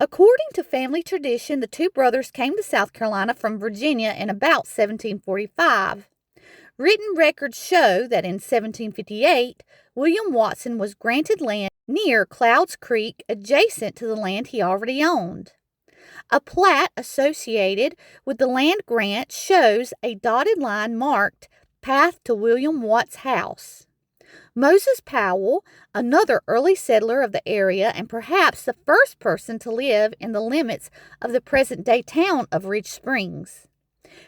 According to family tradition, the two brothers came to South Carolina from Virginia in about 1745. Written records show that in 1758, William Watson was granted land near Clouds Creek adjacent to the land he already owned. A plat associated with the land grant shows a dotted line marked Path to William Watt's house. Moses Powell, another early settler of the area and perhaps the first person to live in the limits of the present-day town of Ridge Springs.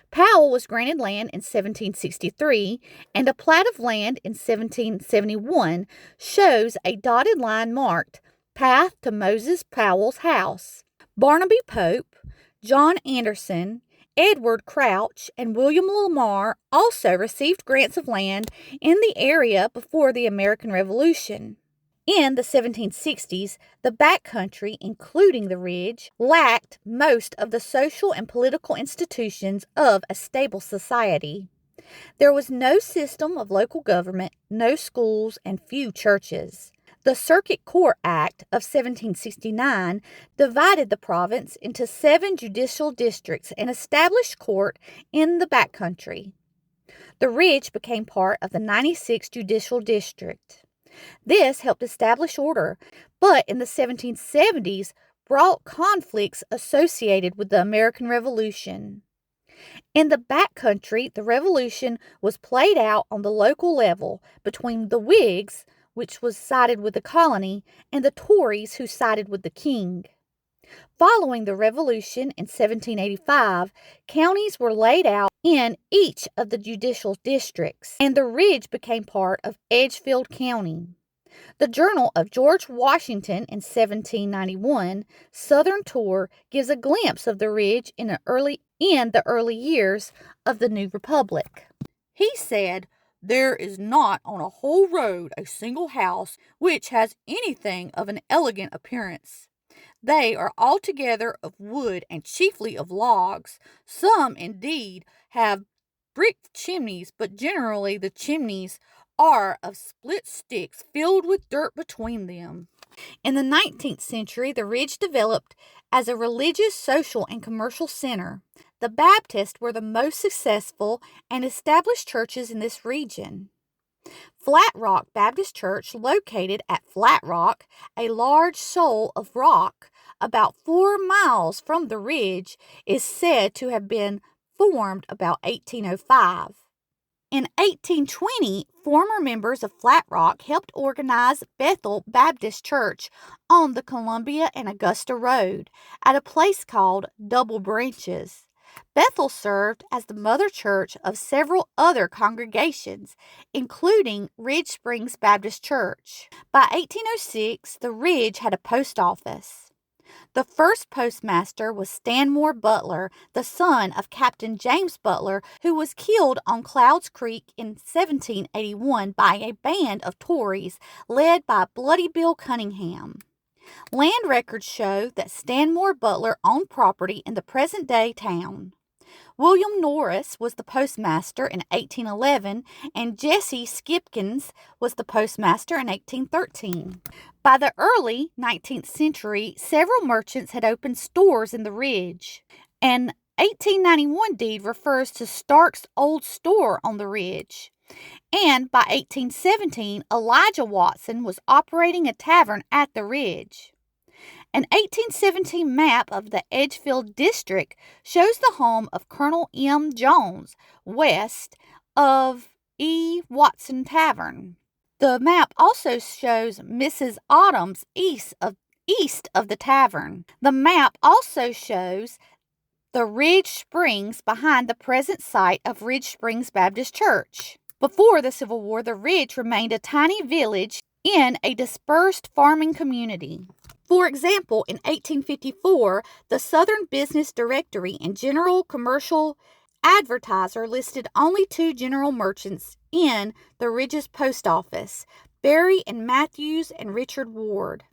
Powell was granted land in 1763, and a plat of land in 1771 shows a dotted line marked Path to Moses Powell's house. Barnaby Pope, John Anderson, Edward Crouch, and William Lamar also received grants of land in the area before the American Revolution. In the 1760s, the backcountry, including the Ridge, lacked most of the social and political institutions of a stable society. There was no system of local government, no schools, and few churches. The Circuit Court Act of 1769 divided the province into 7 judicial districts and established court in the backcountry. The Ridge became part of the 96th Judicial District. This helped establish order, but in the 1770s brought conflicts associated with the American Revolution. In the backcountry, the Revolution was played out on the local level between the Whigs, which was sided with the colony, and the Tories, who sided with the king. Following the Revolution in 1785, counties were laid out in each of the judicial districts, and the Ridge became part of Edgefield County. The Journal of George Washington in 1791, Southern Tour, gives a glimpse of the Ridge in the early years of the new republic. He said, "There is not on a whole road a single house which has anything of an elegant appearance. They are altogether of wood and chiefly of logs. Some, indeed, have brick chimneys, but generally the chimneys are of split sticks filled with dirt between them." In the 19th century, the Ridge developed as a religious, social, and commercial center. The Baptists were the most successful and established churches in this region. Flat Rock Baptist Church, located at Flat Rock, a large shoal of rock about 4 miles from the Ridge, is said to have been formed about 1805. In 1820, former members of Flat Rock helped organize Bethel Baptist Church on the Columbia and Augusta Road at a place called Double Branches. Bethel served as the mother church of several other congregations, including Ridge Springs Baptist Church. By 1806, the Ridge had a post office. The first postmaster was Stanmore Butler, the son of Captain James Butler, who was killed on Clouds Creek in 1781 by a band of Tories led by Bloody Bill Cunningham. Land records show that Stanmore Butler owned property in the present-day town. William Norris was the postmaster in 1811, and Jesse Skipkins was the postmaster in 1813. By the early 19th century, several merchants had opened stores in the Ridge. An 1891 deed refers to Stark's old store on the Ridge. And by 1817, Elijah Watson was operating a tavern at the Ridge. An 1817 map of the Edgefield district shows the home of Colonel M. Jones west of E. Watson Tavern. The map also shows Mrs. Autumn's east of the tavern. The map also shows the Ridge Springs behind the present site of Ridge Springs Baptist Church. Before the Civil War, the Ridge remained a tiny village in a dispersed farming community. For example, in 1854, the Southern Business Directory and General Commercial Advertiser listed only 2 general merchants in the Ridge's post office, Barry and Matthews and Richard Ward.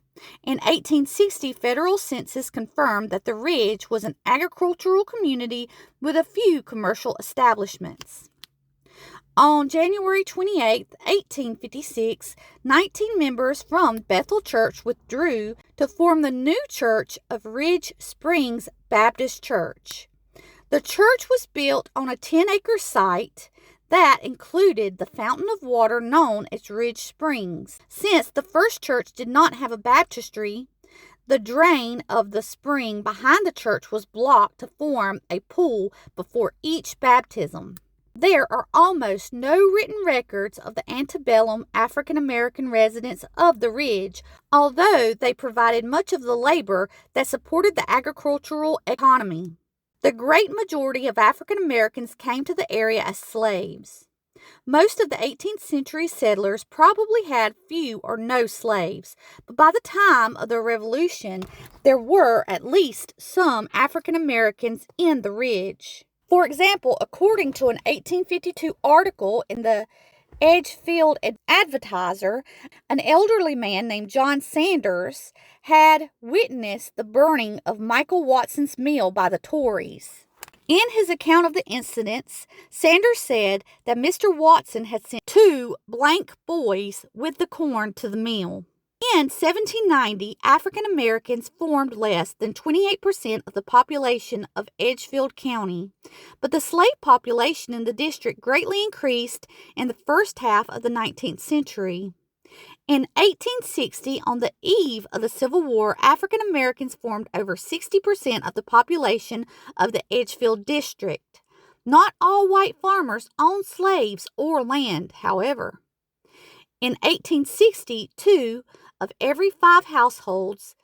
In 1860, federal census confirmed that the Ridge was an agricultural community with a few commercial establishments. On January 28, 1856, 19 members from Bethel Church withdrew to form the new church of Ridge Springs Baptist Church. The church was built on a 10-acre site that included the fountain of water known as Ridge Springs. Since the first church did not have a baptistry, the drain of the spring behind the church was blocked to form a pool before each baptism. There are almost no written records of the antebellum African American residents of the Ridge, although they provided much of the labor that supported the agricultural economy. The great majority of African Americans came to the area as slaves. Most of the 18th century settlers probably had few or no slaves, but by the time of the Revolution, there were at least some African Americans in the Ridge. For example, according to an 1852 article in the Edgefield Advertiser, an elderly man named John Sanders had witnessed the burning of Michael Watson's mill by the Tories. In his account of the incidents, Sanders said that Mr. Watson had sent 2 blank boys with the corn to the mill. In 1790, African Americans formed less than 28% of the population of Edgefield County, but the slave population in the district greatly increased in the first half of the 19th century. In 1860, on the eve of the Civil War, African Americans formed over 60% of the population of the Edgefield district. Not all white farmers owned slaves or land, however. In 1860, 2 of every 5 households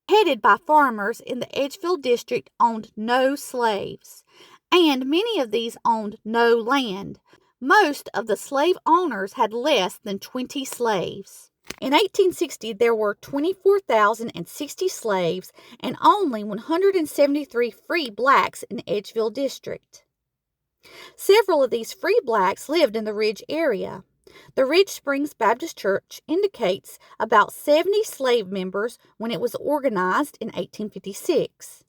headed by farmers in the Edgefield district owned no slaves, and many of these owned no land. Most of the slave owners had less than 20 slaves. In 1860, there were 24,060 slaves and only 173 free blacks in the Edgefield district. Several of these free blacks lived in the Ridge area. The Ridge Springs Baptist Church indicates about 70 slave members when it was organized in 1856.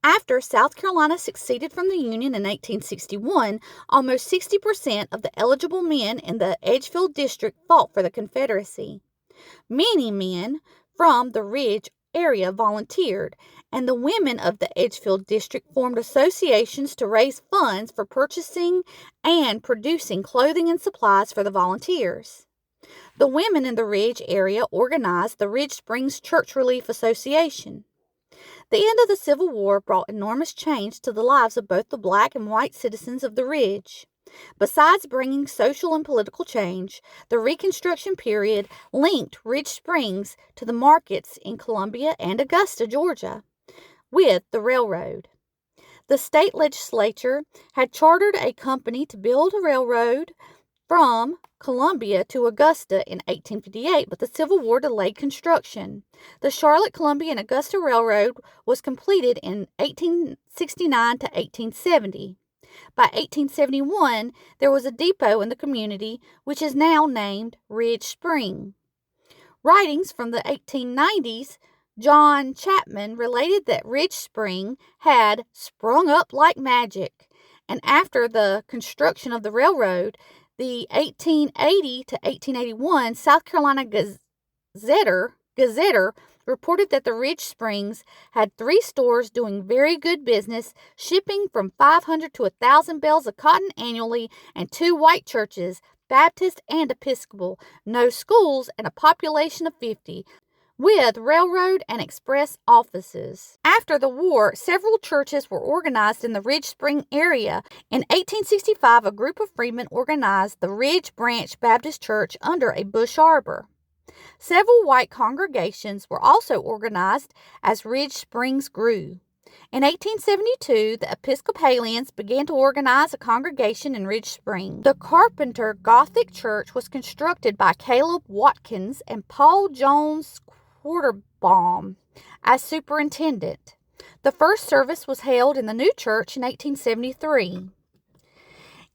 After South Carolina seceded from the Union in 1861, almost 60% of the eligible men in the Edgefield district fought for the Confederacy. Many men from the Ridge area volunteered, and the women of the Edgefield district formed associations to raise funds for purchasing and producing clothing and supplies for the volunteers. The women in the Ridge area organized the Ridge Springs Church Relief Association. The end of the Civil War brought enormous change to the lives of both the black and white citizens of the Ridge. Besides bringing social and political change, the Reconstruction period linked Ridge Springs to the markets in Columbia and Augusta, Georgia, with the railroad. The state legislature had chartered a company to build a railroad from Columbia to Augusta in 1858, but the Civil War delayed construction. The Charlotte, Columbia, and Augusta Railroad was completed in 1869 to 1870. By 1871, there was a depot in the community, which is now named Ridge Spring. Writings from the 1890s, John Chapman related that Ridge Spring had sprung up like magic, and after the construction of the railroad, the 1880 to 1881 South Carolina Gazetter reported that the Ridge Springs had 3 stores doing very good business, shipping from 500 to 1,000 bales of cotton annually, and 2 white churches, Baptist and Episcopal, no schools, and a population of 50, with railroad and express offices. After the war, several churches were organized in the Ridge Spring area. In 1865, a group of freedmen organized the Ridge Branch Baptist Church under a bush arbor. Several white congregations were also organized as Ridge Springs grew. In 1872, the Episcopalians began to organize a congregation in Ridge Spring. The Carpenter Gothic Church was constructed by Caleb Watkins and Paul Jones Quarterbaum as superintendent. The first service was held in the new church in 1873.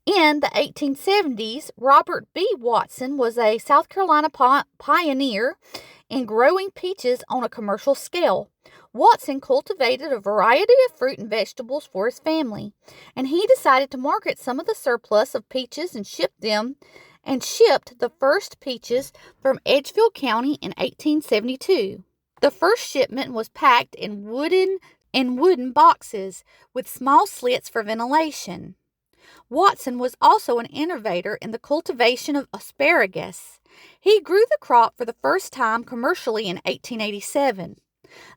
In the 1870s, Robert B. Watson was a South Carolina pioneer in growing peaches on a commercial scale. Watson cultivated a variety of fruit and vegetables for his family, and he decided to market some of the surplus of peaches and shipped the first peaches from Edgefield County in 1872. The first shipment was packed in wooden boxes with small slits for ventilation. Watson was also an innovator in the cultivation of asparagus. He grew the crop for the first time commercially in 1887.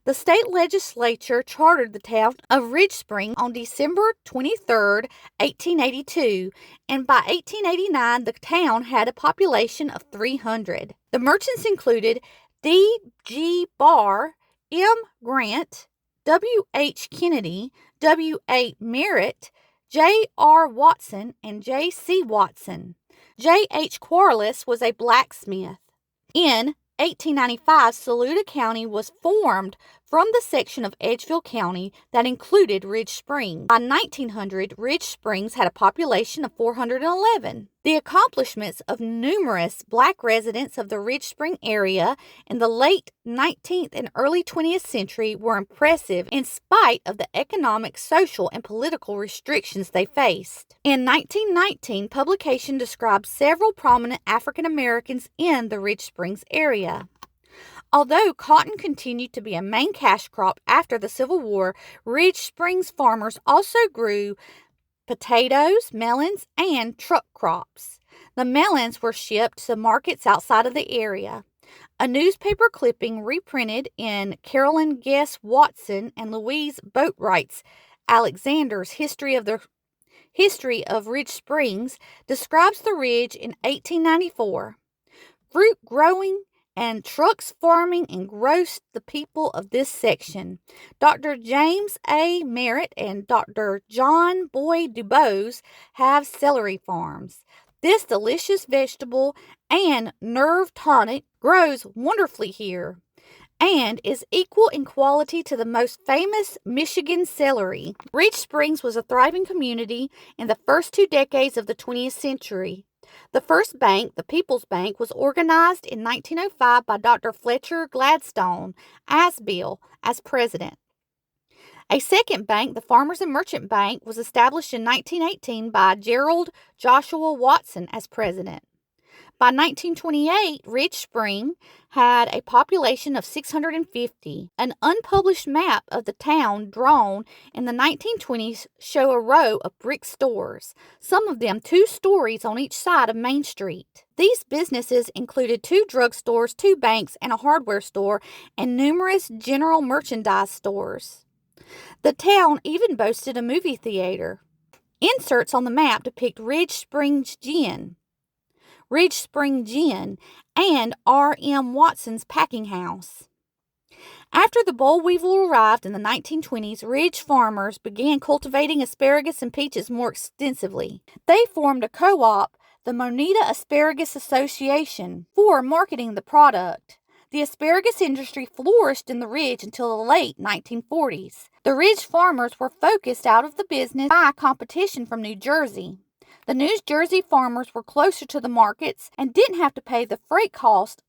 The state legislature chartered the town of Ridge Spring on December 23, 1882, and by 1889 the town had a population of 300. The merchants included D. G. Barr, M. Grant, W. H. Kennedy, W. A. Merritt, J. R. Watson, and J. C. Watson. J. H. Quarles was a blacksmith. In 1895, Saluda County was formed from the section of Edgefield County that included Ridge Springs. By 1900, Ridge Springs had a population of 411. The accomplishments of numerous black residents of the Ridge Spring area in the late 19th and early 20th century were impressive in spite of the economic, social, and political restrictions they faced. In 1919, publication described several prominent African Americans in the Ridge Springs area. Although cotton continued to be a main cash crop after the Civil War, Ridge Springs farmers also grew potatoes, melons, and truck crops. The melons were shipped to markets outside of the area. A newspaper clipping reprinted in Carolyn Guess Watson and Louise Boatwright's Alexander's History of Ridge Springs describes the ridge in 1894. Fruit growing and trucks farming engrossed the people of this section. Dr. James A. Merritt and Dr. John Boyd Dubose have celery farms. This delicious vegetable and nerve tonic grows wonderfully here and is equal in quality to the most famous Michigan celery. Ridge Springs was a thriving community in the first 2 decades of the 20th century. The first bank, the People's Bank, was organized in 1905 by Dr. Fletcher Gladstone Asbill as president. A second bank, the Farmers and Merchant Bank, was established in 1918 by Gerald Joshua Watson as president. By 1928, Ridge Spring had a population of 650. An unpublished map of the town drawn in the 1920s show a row of brick stores, some of them 2 stories on each side of Main Street. These businesses included 2 drugstores, 2 banks, and a hardware store, and numerous general merchandise stores. The town even boasted a movie theater. Inserts on the map depict Ridge Spring Gin, and R.M. Watson's packing house. After the boll weevil arrived in the 1920s, Ridge farmers began cultivating asparagus and peaches more extensively. They formed a co-op the Moneta Asparagus Association for marketing the product. The asparagus industry flourished in the Ridge until the late 1940s. The Ridge farmers were focused out of the business by competition from New Jersey. The New Jersey farmers were closer to the markets and didn't have to pay the freight cost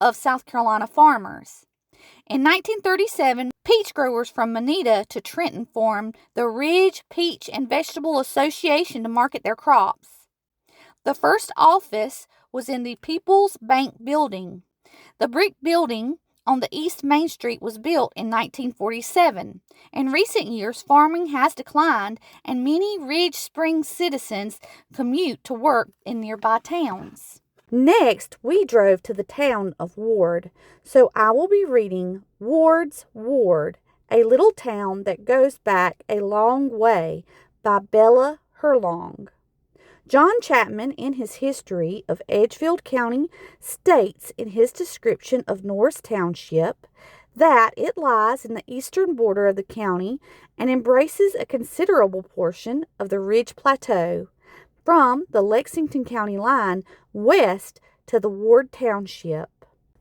of South Carolina farmers. In 1937, peach growers from Moneta to Trenton formed the Ridge Peach and Vegetable Association to market their crops. The first office was in the People's Bank building. The brick building on the East Main Street was built in 1947. In recent years, farming has declined, and many Ridge Springs citizens commute to work in nearby towns. Next, we drove to the town of Ward, so I will be reading Ward's Ward, a little town that goes back a long way by Bella Herlong. John Chapman, in his history of Edgefield County, states in his description of Norris Township that it lies in the eastern border of the county and embraces a considerable portion of the Ridge Plateau, from the Lexington County line west to the Ward Township.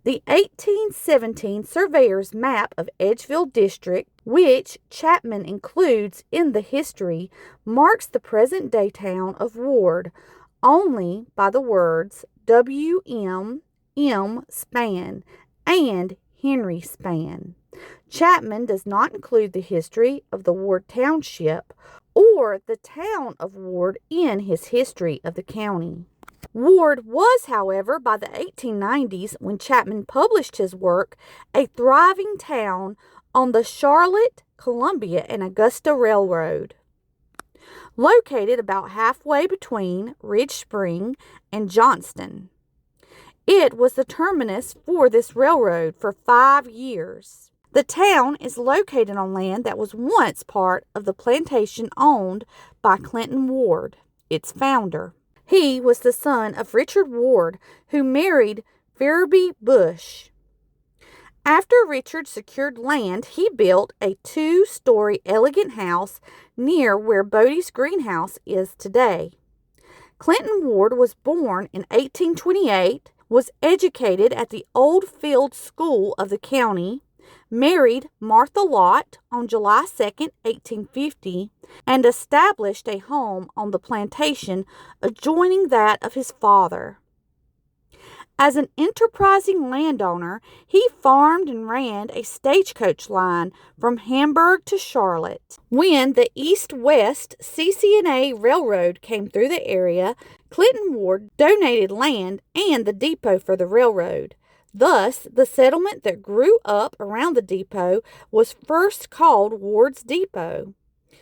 The 1817 surveyor's map of Edgefield District, which Chapman includes in the history, marks the present-day town of Ward only by the words W.M. M. Span and Henry Span. Chapman does not include the history of the Ward Township or the town of Ward in his history of the county. Ward was, however, by the 1890s, when Chapman published his work, a thriving town on the Charlotte, Columbia, and Augusta Railroad. Located about halfway between Ridge Spring and Johnston. It was the terminus for this railroad for 5 years. The town is located on land that was once part of the plantation owned by Clinton Ward, its founder. He was the son of Richard Ward, who married Ferby Bush. After Richard secured land, he built a 2-story elegant house near where Bodie's greenhouse is today. Clinton Ward was born in 1828, was educated at the Old Field School of the county, married Martha Lott on July 2, 1850, and established a home on the plantation adjoining that of his father. As an enterprising landowner, he farmed and ran a stagecoach line from Hamburg to Charlotte. When the East-West CC&A Railroad came through the area, Clinton Ward donated land and the depot for the railroad. Thus, the settlement that grew up around the depot was first called Ward's Depot.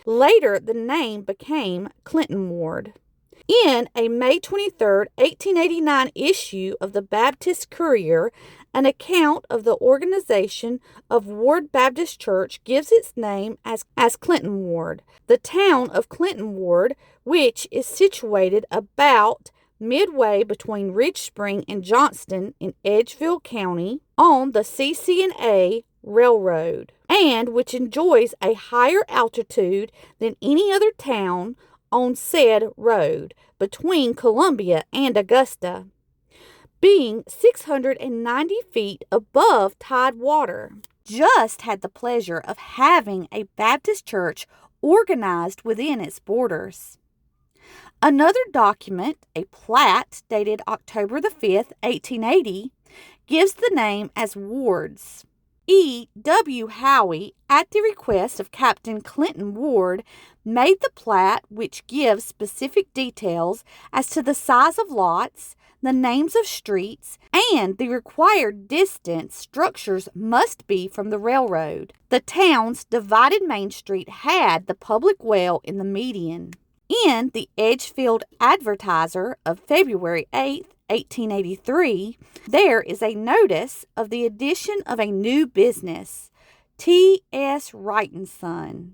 Later, the name became Clinton Ward. In a May 23, 1889 issue of the Baptist Courier, an account of the organization of Ward Baptist Church gives its name as Clinton Ward. The town of Clinton Ward, which is situated about midway between Ridge Spring and Johnston in Edgefield County on the CC&A Railroad, and which enjoys a higher altitude than any other town on said road between Columbia and Augusta, being 690 feet above tide water. Just had the pleasure of having a Baptist church organized within its borders. Another document, a plat dated October the 5th, 1880, gives the name as Ward's. E. W. Howe, at the request of Captain Clinton Ward, made the plat which gives specific details as to the size of lots, the names of streets, and the required distance structures must be from the railroad. The town's divided main street had the public well in the median. In the Edgefield Advertiser of February 8, 1883, there is a notice of the addition of a new business, T.S. Wright & Son.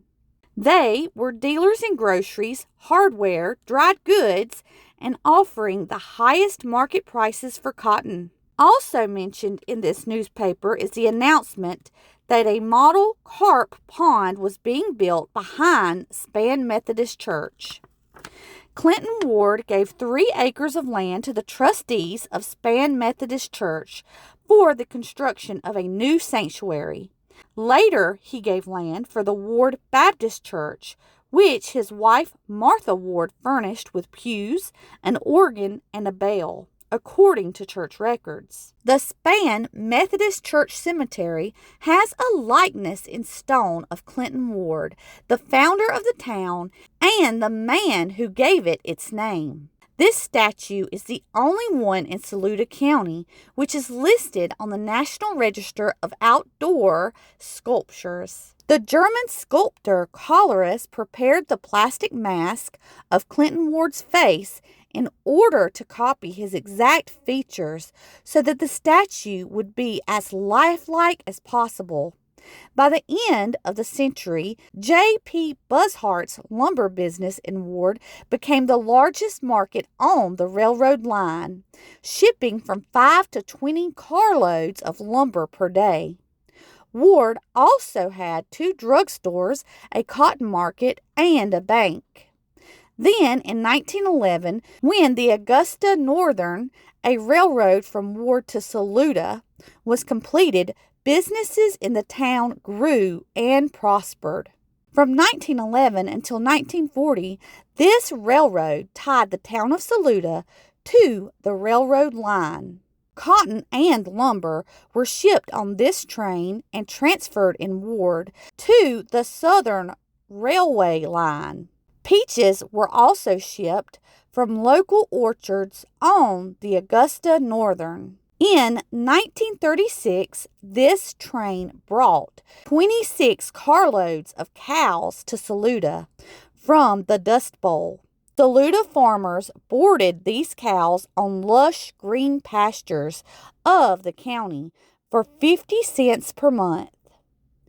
They were dealers in groceries, hardware, dried goods, and offering the highest market prices for cotton. Also mentioned in this newspaper is the announcement that a model carp pond was being built behind Span Methodist Church. Clinton Ward gave 3 acres of land to the trustees of Span Methodist Church for the construction of a new sanctuary. Later, he gave land for the Ward Baptist Church, which his wife Martha Ward furnished with pews, an organ, and a bell, according to church records. The Span Methodist Church Cemetery has a likeness in stone of Clinton Ward, the founder of the town and the man who gave it its name. This statue is the only one in Saluda County, which is listed on the National Register of Outdoor Sculptures. The German sculptor Collerus prepared the plastic mask of Clinton Ward's face in order to copy his exact features so that the statue would be as lifelike as possible. By the end of the century, J.P. Buzzhart's lumber business in Ward became the largest market on the railroad line, shipping from 5 to 20 carloads of lumber per day. Ward also had 2 drugstores, a cotton market, and a bank. Then, in 1911, when the Augusta Northern, a railroad from Ward to Saluda, was completed, businesses in the town grew and prospered. From 1911 until 1940, this railroad tied the town of Saluda to the railroad line. Cotton and lumber were shipped on this train and transferred in Ward to the Southern Railway line. Peaches were also shipped from local orchards on the Augusta Northern. In 1936, this train brought 26 carloads of cows to Saluda from the Dust Bowl. Saluda farmers boarded these cows on lush green pastures of the county for 50 cents per month.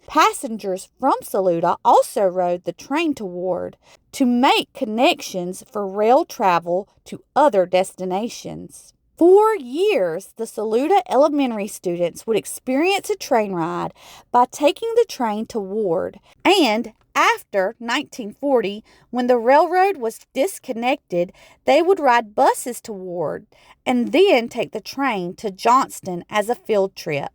Passengers from Saluda also rode the train to Ward to make connections for rail travel to other destinations. For years, the Saluda elementary students would experience a train ride by taking the train to Ward, and after 1940, when the railroad was disconnected, they would ride buses to Ward and then take the train to Johnston as a field trip.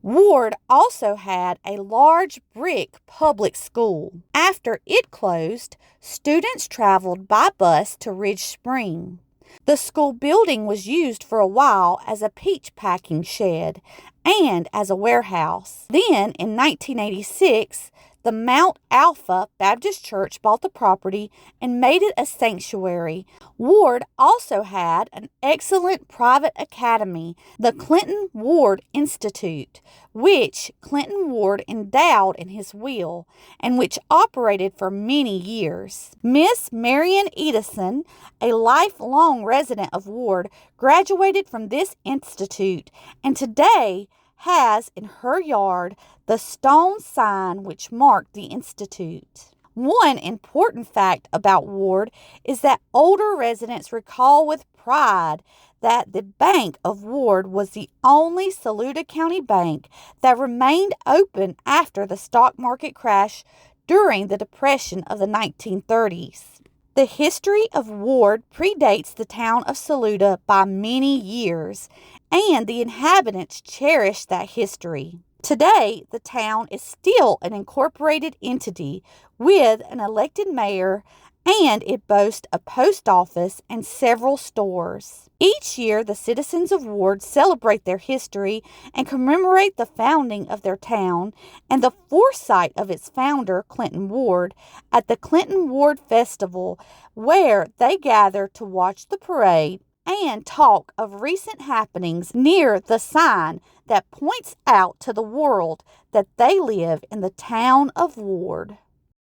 Ward also had a large brick public school. After it closed, students traveled by bus to Ridge Spring. The school building was used for a while as a peach packing shed and as a warehouse. Then, in 1986, the Mount Alpha Baptist Church bought the property and made it a sanctuary. Ward also had an excellent private academy, the Clinton Ward Institute, which Clinton Ward endowed in his will and which operated for many years. Miss Marion Edison, a lifelong resident of Ward, graduated from this institute and today has in her yard the stone sign which marked the institute. One important fact about Ward is that older residents recall with pride that the Bank of Ward was the only Saluda County bank that remained open after the stock market crash during the Depression of the 1930s. The history of Ward predates the town of Saluda by many years, and the inhabitants cherish that history. Today, the town is still an incorporated entity with an elected mayor, and it boasts a post office and several stores. Each year, the citizens of Ward celebrate their history and commemorate the founding of their town and the foresight of its founder, Clinton Ward, at the Clinton Ward Festival, where they gather to watch the parade and talk of recent happenings near the sign that points out to the world that they live in the town of Ward.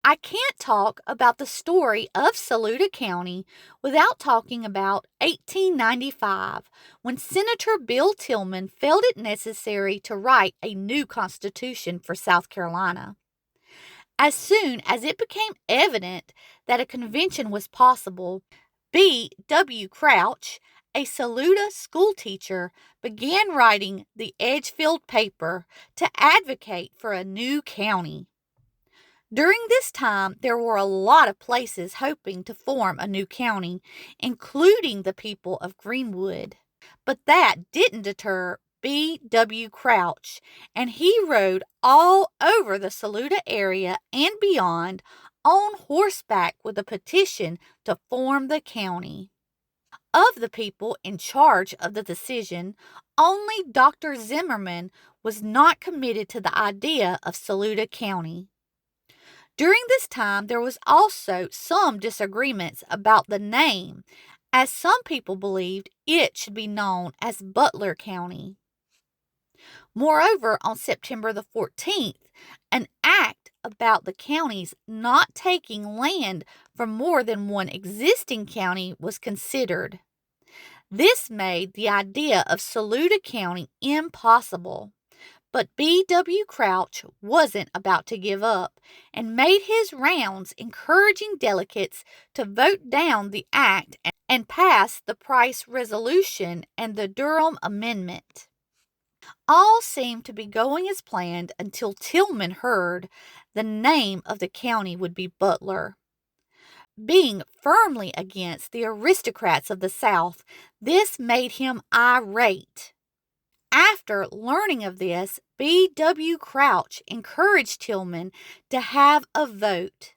I can't talk about the story of Saluda County without talking about 1895, when Senator Bill Tillman felt it necessary to write a new constitution for South Carolina. As soon as it became evident that a convention was possible, B.W. Crouch, a Saluda schoolteacher, began writing the Edgefield paper to advocate for a new county. During this time, there were a lot of places hoping to form a new county, including the people of Greenwood. But that didn't deter B.W. Crouch, and he rode all over the Saluda area and beyond on horseback with a petition to form the county. Of the people in charge of the decision, only Dr. Zimmerman was not committed to the idea of Saluda County. During this time, there was also some disagreements about the name, as some people believed it should be known as Butler County. Moreover, on September the 14th, an act about the counties not taking land from more than one existing county was considered. This made the idea of Saluda County impossible. But B.W. Crouch wasn't about to give up and made his rounds encouraging delegates to vote down the act and pass the Price Resolution and the Durham Amendment. All seemed to be going as planned until Tillman heard the name of the county would be Butler. Being firmly against the aristocrats of the South, this made him irate. After learning of this, B.W. Crouch encouraged Tillman to have a vote.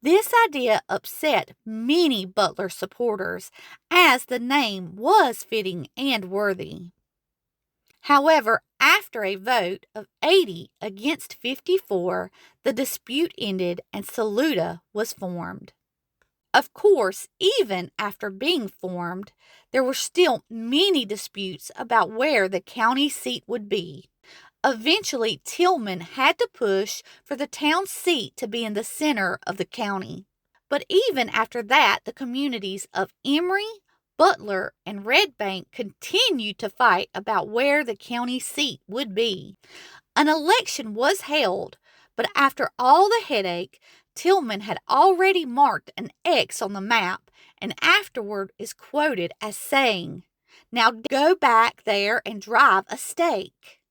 This idea upset many Butler supporters, as the name was fitting and worthy. However, after a vote of 80 against 54, the dispute ended and Saluda was formed. Of course, even after being formed, there were still many disputes about where the county seat would be. Eventually, Tillman had to push for the town seat to be in the center of the county. But even after that, the communities of Emory, Butler, and Red Bank continued to fight about where the county seat would be. An election was held, but after all the headache, Tillman had already marked an X on the map and afterward is quoted as saying, "Now go back there and drive a stake."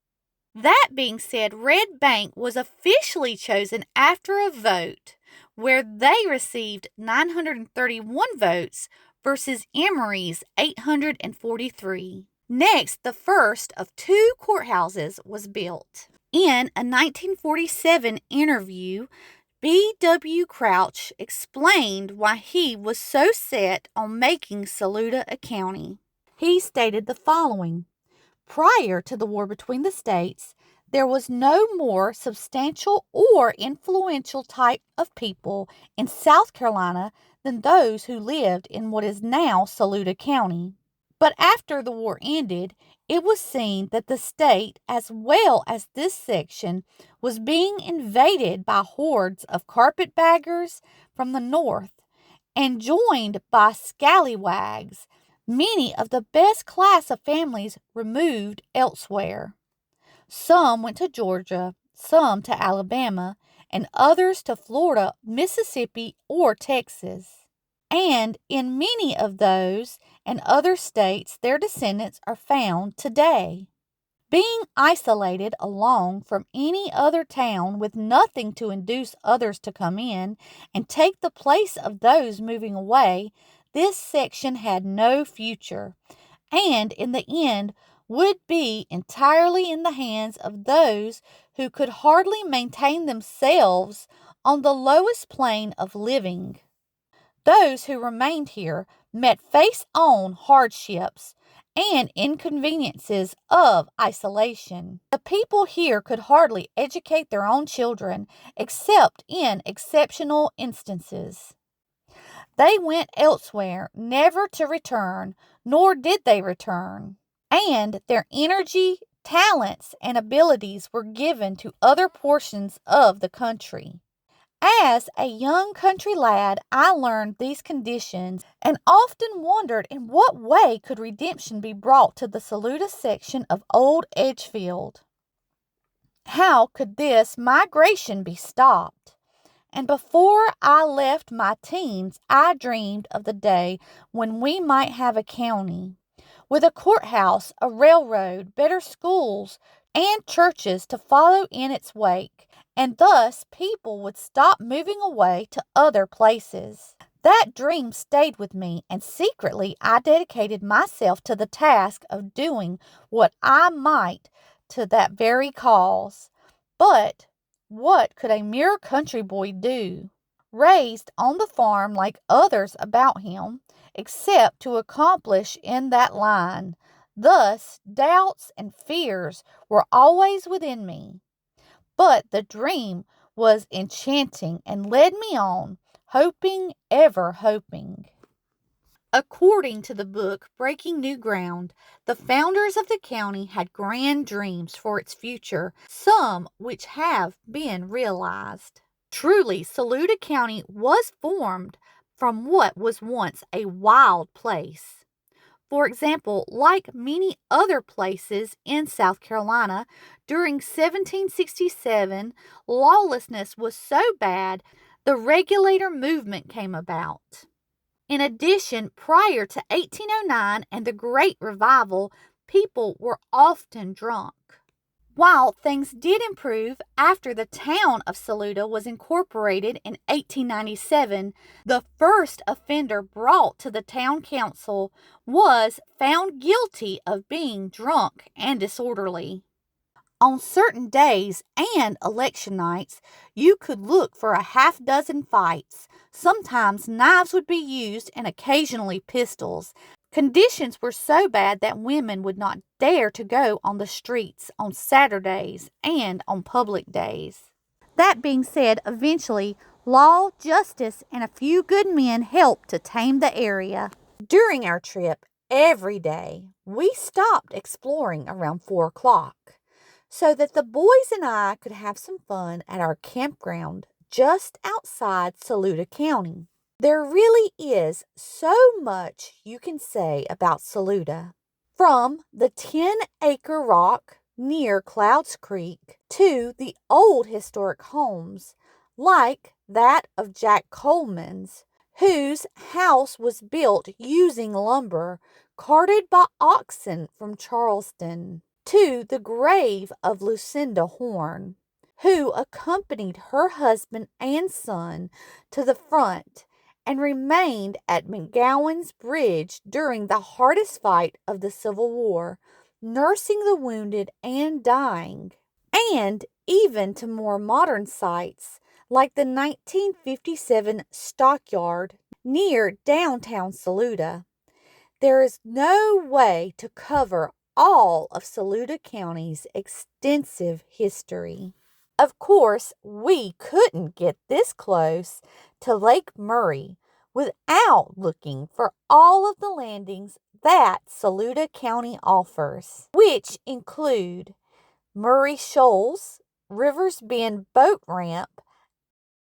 That being said, Red Bank was officially chosen after a vote where they received 931 votes versus Emory's 843. Next, the first of two courthouses was built. In a 1947 interview, B.W. Crouch explained why he was so set on making Saluda a county. He stated the following: "Prior to the war between the states, there was no more substantial or influential type of people in South Carolina than those who lived in what is now Saluda County. But after the war ended, it was seen that the state, as well as this section, was being invaded by hordes of carpetbaggers from the north and joined by scallywags, many of the best class of families removed elsewhere. Some went to Georgia, some to Alabama, and others to Florida, Mississippi, or Texas. And in many of those and other states, their descendants are found today. Being isolated alone from any other town with nothing to induce others to come in and take the place of those moving away, this section had no future, and in the end would be entirely in the hands of those who could hardly maintain themselves on the lowest plane of living. Those who remained here met face-on hardships and inconveniences of isolation. The people here could hardly educate their own children except in exceptional instances. They went elsewhere, never to return, nor did they return, and their energy, talents, and abilities were given to other portions of the country. As a young country lad, I learned these conditions and often wondered in what way could redemption be brought to the Saluda section of Old Edgefield. How could this migration be stopped? And before I left my teens, I dreamed of the day when we might have a county, with a courthouse, a railroad, better schools, and churches to follow in its wake, and thus people would stop moving away to other places. That dream stayed with me, and secretly I dedicated myself to the task of doing what I might to that very cause. But what could a mere country boy do, raised on the farm like others about him, except to accomplish in that line? Thus, doubts and fears were always within me. But the dream was enchanting and led me on, hoping, ever hoping. According to the book Breaking New Ground, the founders of the county had grand dreams for its future, some which have been realized. Truly, Saluda County was formed from what was once a wild place. For example, like many other places in South Carolina, during 1767, lawlessness was so bad the regulator movement came about. In addition, prior to 1809 and the Great Revival, people were often drunk. While things did improve after the town of Saluda was incorporated in 1897, the first offender brought to the town council was found guilty of being drunk and disorderly. On certain days and election nights, you could look for a half dozen fights. Sometimes knives would be used and occasionally pistols. Conditions were so bad that women would not dare to go on the streets on Saturdays and on public days. That being said, eventually, law, justice, and a few good men helped to tame the area. During our trip, every day, we stopped exploring around 4 o'clock so that the boys and I could have some fun at our campground just outside Saluda County. There really is so much you can say about Saluda. From the 10-acre rock near Clouds Creek to the old historic homes like that of Jack Coleman's, whose house was built using lumber carted by oxen from Charleston, to the grave of Lucinda Horn, who accompanied her husband and son to the front and remained at McGowan's Bridge during the hardest fight of the Civil War, nursing the wounded and dying, and even to more modern sites like the 1957 stockyard near downtown Saluda. There is no way to cover all of Saluda County's extensive history. Of course, we couldn't get this close to Lake Murray without looking for all of the landings that Saluda County offers, which include Murray Shoals, Rivers Bend Boat Ramp,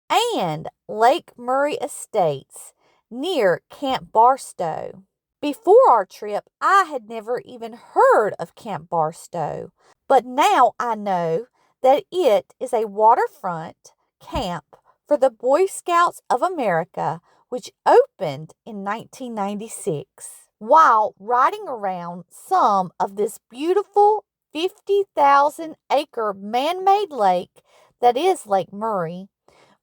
and Lake Murray Estates near Camp Barstow. Before our trip, I had never even heard of Camp Barstow, but now I know that it is a waterfront camp for the Boy Scouts of America, which opened in 1996. While riding around some of this beautiful 50,000-acre man-made lake that is Lake Murray,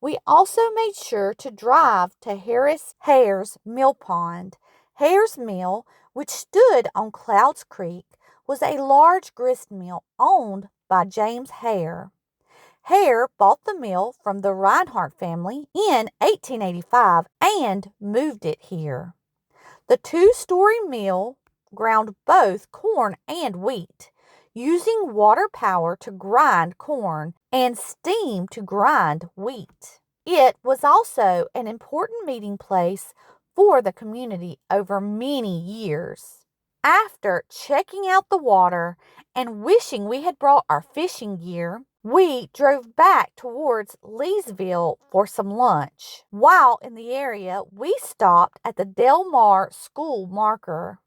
we also made sure to drive to Harris Hare's Mill Pond. Hare's Mill, which stood on Clouds Creek, was a large grist mill owned by James Hare. Hare bought the mill from the Reinhardt family in 1885 and moved it here. The 2-story mill ground both corn and wheat, using water power to grind corn and steam to grind wheat. It was also an important meeting place for the community over many years. After checking out the water and wishing we had brought our fishing gear, we drove back towards Leesville for some lunch. While in the area, we stopped at the Del Mar School Marker.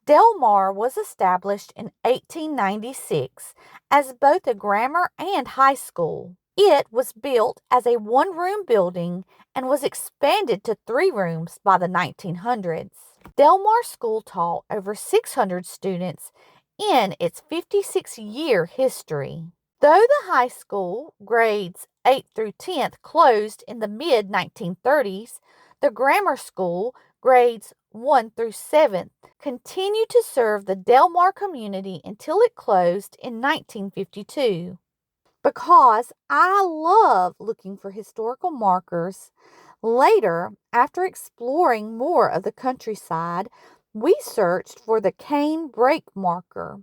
Del Mar was established in 1896 as both a grammar and high school. It was built as a 1-room building and was expanded to 3 rooms by the 1900s. Del Mar School taught over 600 students in its 56-year history. Though the high school, grades 8th through 10th, closed in the mid 1930s, the grammar school, grades 1 through 7th, continued to serve the Delmar community until it closed in 1952. Because I love looking for historical markers, later, after exploring more of the countryside, we searched for the cane brake marker,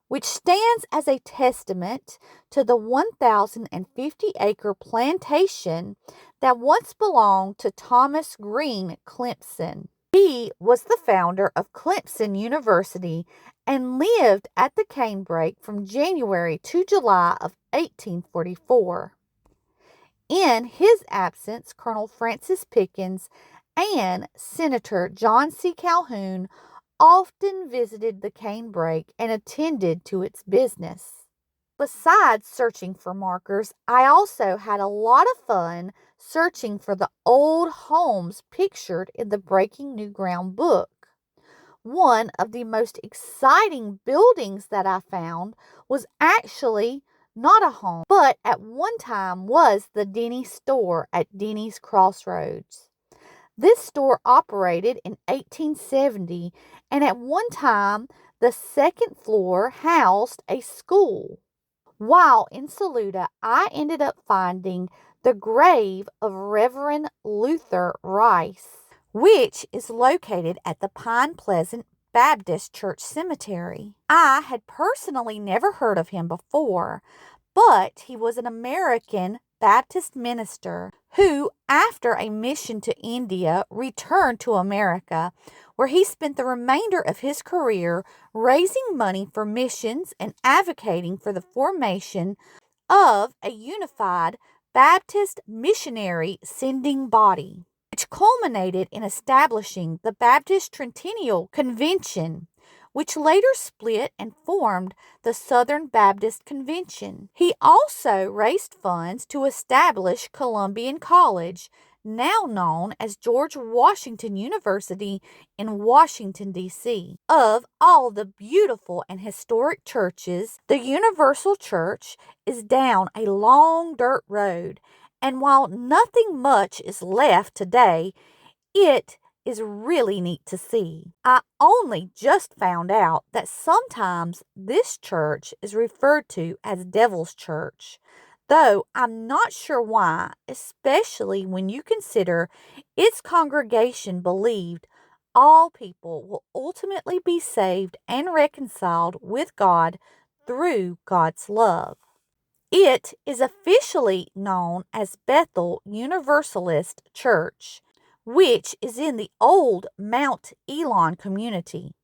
which stands as a testament to the 1,050-acre plantation that once belonged to Thomas Green Clemson. He was the founder of Clemson University and lived at the canebrake from January to July of 1844. In his absence, Colonel Francis Pickens and Senator John C. Calhoun often visited the canebrake and attended to its business. Besides searching for markers, I also had a lot of fun searching for the old homes pictured in the Breaking New Ground book. One of the most exciting buildings that I found was actually not a home, but at one time was the Denny's store at Denny's Crossroads. This store operated in 1870, and at one time the second floor housed a school. While in Saluda, I ended up finding the grave of Reverend Luther Rice, which is located at the Pine Pleasant Baptist Church Cemetery. I had personally never heard of him before, but he was an American Baptist minister who, after a mission to India, returned to America, where he spent the remainder of his career raising money for missions and advocating for the formation of a unified Baptist missionary sending body, which culminated in establishing the Baptist Triennial Convention, which later split and formed the Southern Baptist Convention. He also raised funds to establish Columbian College, now known as George Washington University in Washington, D.C. Of all the beautiful and historic churches, the Universal Church is down a long dirt road, and while nothing much is left today, it is really neat to see. I only just found out that sometimes this church is referred to as Devil's Church, though I'm not sure why, especially when you consider its congregation believed all people will ultimately be saved and reconciled with God through God's love. It is officially known as Bethel Universalist Church, which is in the old Mount Elon community.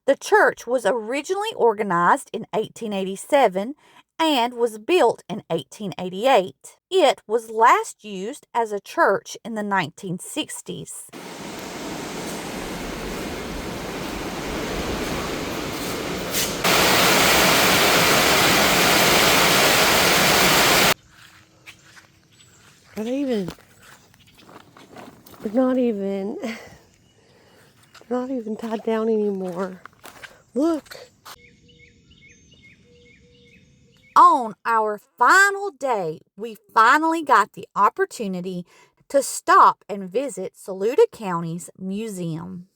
The church was originally organized in 1887 and was built in 1888. It was last used as a church in the 1960s. They're not even tied down anymore. Look. On our final day, we finally got the opportunity to stop and visit Saluda County's museum.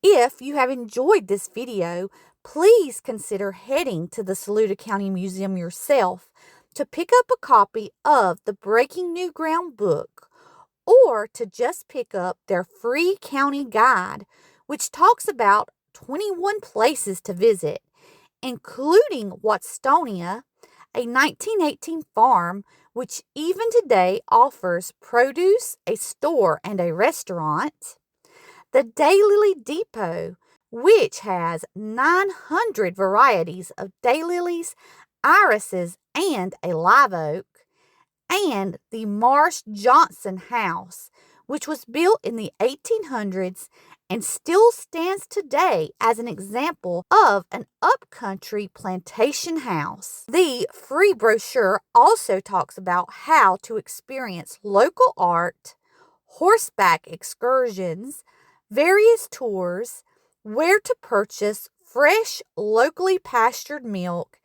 If you have enjoyed this video, please consider heading to the Saluda County Museum yourself to pick up a copy of the Breaking New Ground book, or to just pick up their free county guide, which talks about 21 places to visit, including Watsonia, a 1918 farm which even today offers produce, a store, and a restaurant; the Daylily Depot, which has 900 varieties of daylilies, irises, and a live oak; and the Marsh Johnson House, which was built in the 1800s and still stands today as an example of an upcountry plantation house. The free brochure also talks about how to experience local art, horseback excursions, various tours, where to purchase fresh, locally pastured milk,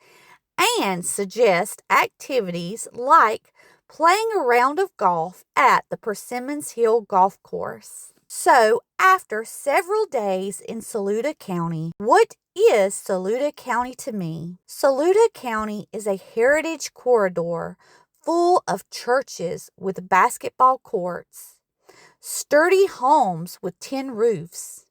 and suggest activities like playing a round of golf at the Persimmons Hill Golf Course. So, after several days in Saluda County, what is Saluda County to me? Saluda County is a heritage corridor full of churches with basketball courts, sturdy homes with tin roofs,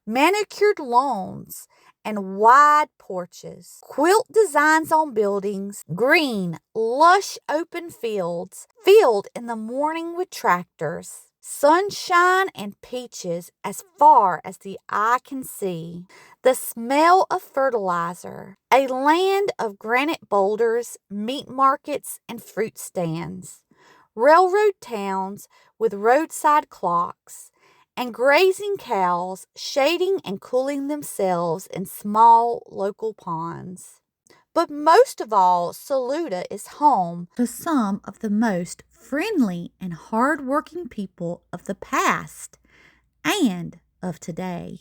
manicured lawns and wide porches, quilt designs on buildings, green, lush open fields filled in the morning with tractors, sunshine and peaches as far as the eye can see, the smell of fertilizer, a land of granite boulders, meat markets, and fruit stands, railroad towns with roadside clocks, and grazing cows shading and cooling themselves in small local ponds. But most of all, Saluda is home to some of the most friendly and hard-working people of the past and of today.